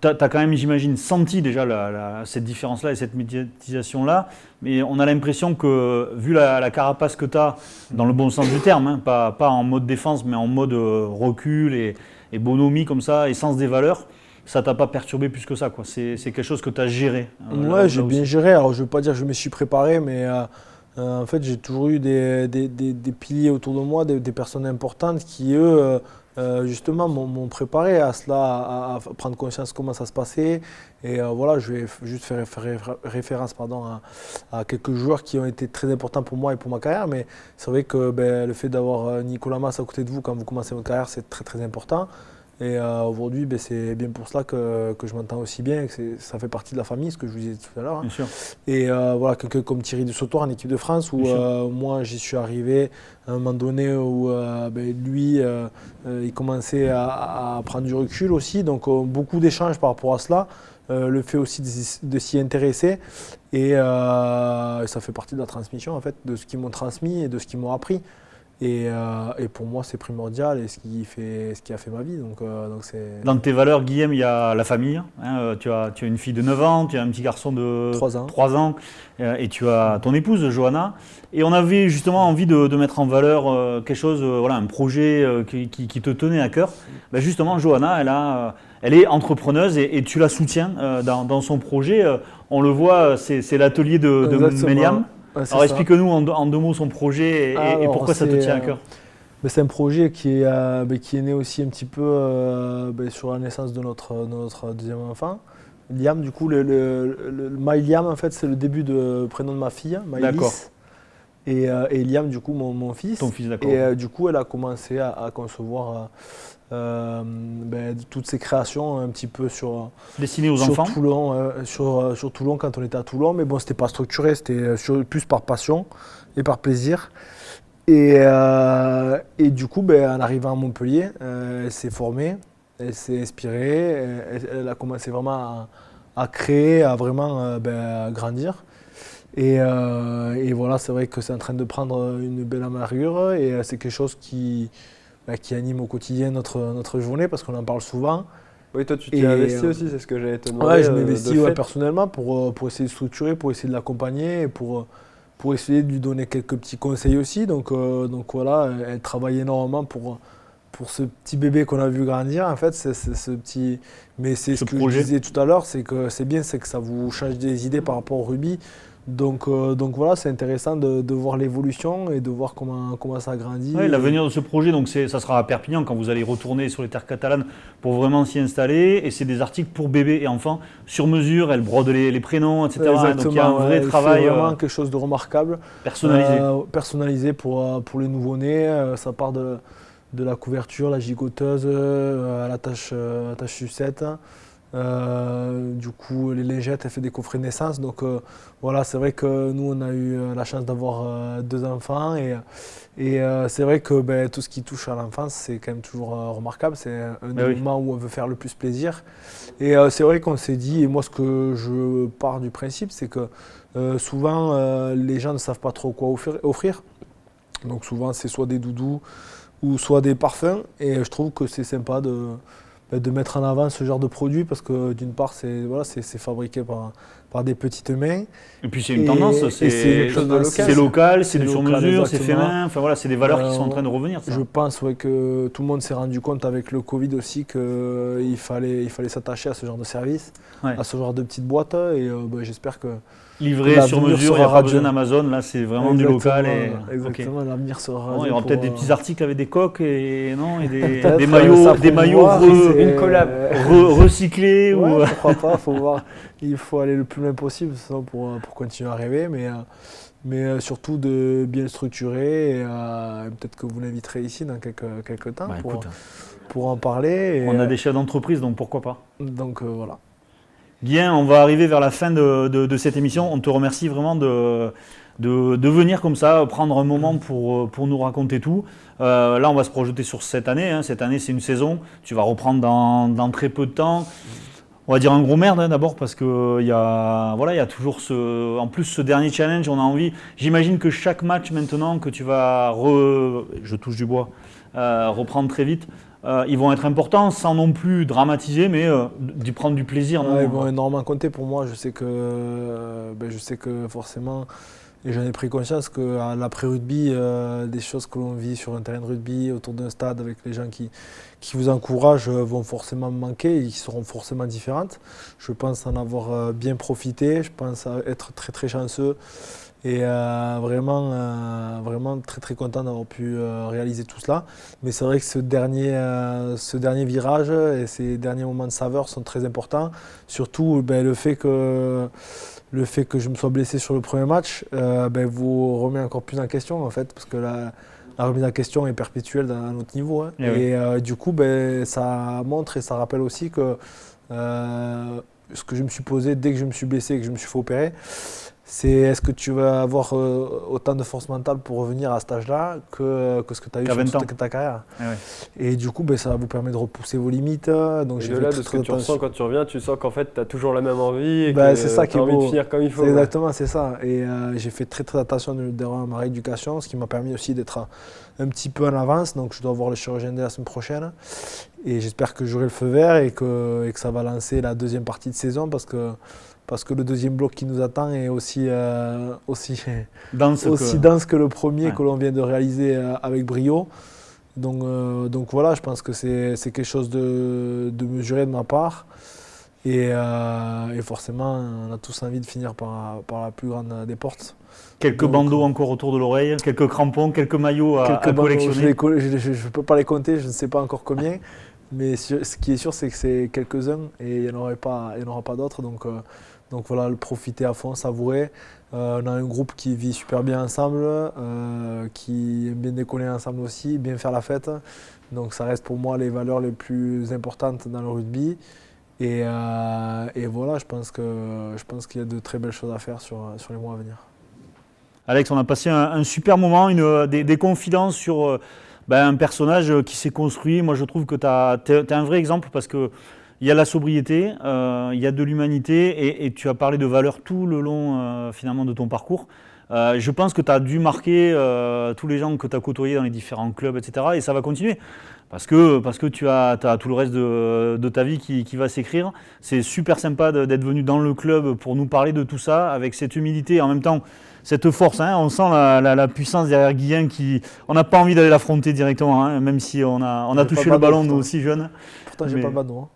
A: tu as quand même, j'imagine, senti déjà cette différence-là et cette médiatisation-là, mais on a l'impression que, vu la carapace que tu as, dans le bon sens du terme, hein, pas en mode défense, mais en mode recul et bonhomie comme ça, et sens des valeurs, ça t'a pas perturbé plus que ça, quoi. C'est quelque chose que tu as géré.
C: Ouais, j'ai bien géré. Alors, je ne veux pas dire que je me suis préparé, mais en fait, j'ai toujours eu des piliers autour de moi, des personnes importantes qui, eux, justement, m'ont préparé à cela, à prendre conscience de comment ça se passait. Et voilà, je vais juste faire référence à quelques joueurs qui ont été très importants pour moi et pour ma carrière. Mais c'est vrai que le fait d'avoir Nicolas Mas à côté de vous quand vous commencez votre carrière, c'est très, très important. Et aujourd'hui, c'est bien pour cela que je m'entends aussi bien, que ça fait partie de la famille, ce que je vous disais tout à l'heure.
A: Bien sûr.
C: Et voilà, quelqu'un comme Thierry de Sautoir en équipe de France, où moi j'y suis arrivé à un moment donné où lui, il commençait à prendre du recul aussi. Donc beaucoup d'échanges par rapport à cela. Le fait aussi de s'y intéresser. Et ça fait partie de la transmission en fait, de ce qu'ils m'ont transmis et de ce qu'ils m'ont appris. Et pour moi, c'est primordial et ce qui a fait ma vie. Donc
A: Dans tes valeurs, Guillaume, il y a la famille. Hein, tu as une fille de 9 ans, tu as un petit garçon de 3 ans et tu as ton épouse, Johanna. Et on avait justement envie de mettre en valeur quelque chose, un projet qui te tenait à cœur. Ben justement, Johanna, elle est entrepreneuse et tu la soutiens dans son projet. On le voit, c'est l'atelier de Méliam.
C: Ouais,
A: alors explique-nous en 2 mots son projet et pourquoi ça te tient à cœur.
C: C'est un projet qui est né aussi un petit peu sur la naissance de notre deuxième enfant. Liam, du coup, le Liam, en fait, c'est le début de prénom de ma fille, Maïlis. Et Liam, du coup, mon fils.
A: Ton fils, d'accord.
C: Et du coup, elle a commencé à concevoir toutes ces créations un petit peu
A: destinées aux enfants.
C: Toulon, sur Toulon quand on était à Toulon, mais bon, c'était pas structuré, c'était plus par passion et par plaisir. Et du coup, en arrivant à Montpellier, elle s'est formée, elle s'est inspirée, elle a commencé vraiment à créer, à vraiment à grandir. Et voilà, c'est vrai que c'est en train de prendre une belle envergure et c'est quelque chose qui anime au quotidien notre journée parce qu'on en parle souvent.
B: Oui, toi tu t'y investis aussi, c'est ce que j'allais te demander.
C: Ouais, je m'investis personnellement pour essayer de structurer, pour essayer de l'accompagner et pour essayer de lui donner quelques petits conseils aussi. Donc voilà, elle travaille énormément pour ce petit bébé qu'on a vu grandir. En fait, c'est ce petit. Mais c'est ce que je disais tout à l'heure, c'est que c'est bien, c'est que ça vous change des idées par rapport au rugby. Donc voilà, c'est intéressant de voir l'évolution et de voir comment ça grandit.
A: Ouais, l'avenir de ce projet, donc ça sera à Perpignan quand vous allez retourner sur les terres catalanes pour vraiment s'y installer. Et c'est des articles pour bébés et enfants sur mesure. Elle brode les prénoms, etc.
C: Exactement,
A: donc il y a un vrai
C: il
A: travail
C: fait vraiment quelque chose de remarquable.
A: personnalisé.
C: Personnalisé pour les nouveau-nés. Ça part de la couverture, la gigoteuse, à la tâche sucette. Du coup, les lingettes, elle fait des coffrets de naissance. Donc voilà, c'est vrai que nous, on a eu la chance d'avoir 2 enfants. Et c'est vrai que tout ce qui touche à l'enfance, c'est quand même toujours remarquable. C'est un des moments où on veut faire le plus plaisir. Et c'est vrai qu'on s'est dit, et moi, ce que je pars du principe, c'est que souvent, les gens ne savent pas trop quoi offrir. Donc souvent, c'est soit des doudous ou soit des parfums. Et je trouve que c'est sympa de mettre en avant ce genre de produit parce que d'une part, c'est fabriqué par des petites mains.
A: Et puis c'est une tendance, c'est local, c'est du sur-mesure, c'est fait main. Enfin voilà, c'est des valeurs qui sont en train de revenir. Ça.
C: Je pense que tout le monde s'est rendu compte avec le Covid aussi qu'il fallait s'attacher à ce genre de service, à ce genre de petites boîtes. Et j'espère que
A: livré sur mesure, il n'y a pas besoin d'Amazon, là c'est vraiment du local.
C: Exactement, l'avenir sera radieux.
A: Il y aura peut-être des petits articles avec des coques et des maillots
B: une collab
A: recyclés.
C: Ouais, pourquoi pas, faut voir. Il faut aller le plus loin possible pour continuer à rêver, mais surtout de bien le structurer. Et peut-être que vous l'inviterez ici dans quelques temps pour en parler.
A: On a des chefs d'entreprise, donc pourquoi pas.
C: Donc voilà.
A: Bien, on va arriver vers la fin de cette émission. On te remercie vraiment de venir comme ça, prendre un moment pour nous raconter tout. Là, on va se projeter sur cette année. Cette année, c'est une saison. Tu vas reprendre dans très peu de temps. On va dire un gros merde d'abord parce qu'il y a toujours ce dernier challenge. On a envie. J'imagine que chaque match maintenant que tu vas, je touche du bois, reprendre très vite. Ils vont être importants sans non plus dramatiser, mais d'y prendre du plaisir.
C: Ils vont énormément compter pour moi. Je sais que forcément, et j'en ai pris conscience qu'à l'après-rugby, des choses que l'on vit sur un terrain de rugby, autour d'un stade, avec les gens qui vous encouragent, vont forcément me manquer et qui seront forcément différentes. Je pense en avoir bien profité, je pense être très très chanceux. Et vraiment très très content d'avoir pu réaliser tout cela. Mais c'est vrai que ce dernier virage et ces derniers moments de saveur sont très importants. Surtout le fait que je me sois blessé sur le premier match vous remet encore plus en question en fait, parce que la remise en question est perpétuelle à notre niveau. Du coup ça montre et ça rappelle aussi que ce que je me suis posé dès que je me suis blessé et que je me suis fait opérer, c'est est-ce que tu vas avoir autant de force mentale pour revenir à cet âge-là que ce que tu as eu sur toute ta carrière. Et du coup, ça va vous permettre de repousser vos limites. Donc
B: et de là, de ce que tu ressens quand tu reviens, tu sens qu'en fait, tu as toujours la même envie et
C: c'est ça
B: tu as envie de finir comme il faut.
C: Exactement, c'est ça. Et j'ai fait très très attention dans ma rééducation, ce qui m'a permis aussi d'être un petit peu en avance. Donc je dois voir le chirurgien dès la semaine prochaine. Et j'espère que j'aurai le feu vert et que ça va lancer la deuxième partie de saison parce que le deuxième bloc qui nous attend est aussi dense que le premier que l'on vient de réaliser avec brio. Donc voilà, je pense que c'est quelque chose de mesuré de ma part. Et forcément, on a tous envie de finir par la plus grande des portes.
A: Quelques bandeaux encore autour de l'oreille, quelques crampons, quelques maillots à collectionner.
C: Je ne peux pas les compter, je ne sais pas encore combien. Mais ce qui est sûr, c'est que c'est quelques-uns et il n'y en aura pas d'autres. Donc voilà, le profiter à fond, savourer. On a un groupe qui vit super bien ensemble, qui aime bien décoller ensemble aussi, bien faire la fête. Donc ça reste pour moi les valeurs les plus importantes dans le rugby. Et voilà, je pense qu'il y a de très belles choses à faire sur les mois à venir.
A: Alex, on a passé un super moment, des confidences sur un personnage qui s'est construit. Moi, je trouve que tu es un vrai exemple parce que il y a la sobriété, il y a de l'humanité et tu as parlé de valeurs tout le long finalement de ton parcours. Je pense que tu as dû marquer tous les gens que tu as côtoyés dans les différents clubs, etc. Et ça va continuer parce que tu as tout le reste de ta vie qui va s'écrire. C'est super sympa d'être venu dans le club pour nous parler de tout ça avec cette humilité et en même temps cette force. On sent la puissance derrière Guillain on n'a pas envie d'aller l'affronter directement, même si on a touché le ballon nous aussi jeunes.
C: Pourtant, j'ai pas le ballon.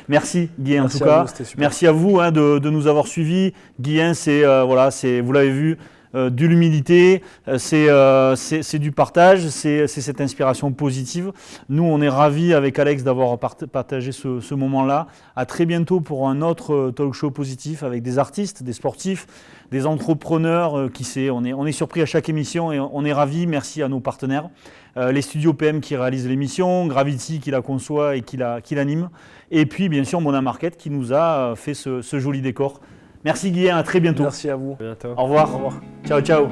A: Merci Guy en
C: Merci
A: tout
C: à
A: cas.
C: vous, c'était super.
A: Merci à vous de nous avoir suivis. Guy, vous l'avez vu, de l'humilité, c'est du partage, c'est cette inspiration positive. Nous, on est ravis avec Alex d'avoir partagé ce moment-là. À très bientôt pour un autre talk show positif avec des artistes, des sportifs, des entrepreneurs. Qui sait, on est surpris à chaque émission et on est ravis. Merci à nos partenaires. Les studios PM qui réalisent l'émission, Gravity qui la conçoit et qui l'anime. Et puis, bien sûr, Mona Market qui nous a fait ce joli décor. Merci Guy, à très bientôt.
C: Merci à vous.
B: À bientôt.
A: Au revoir.
C: Au revoir.
A: Ciao, ciao.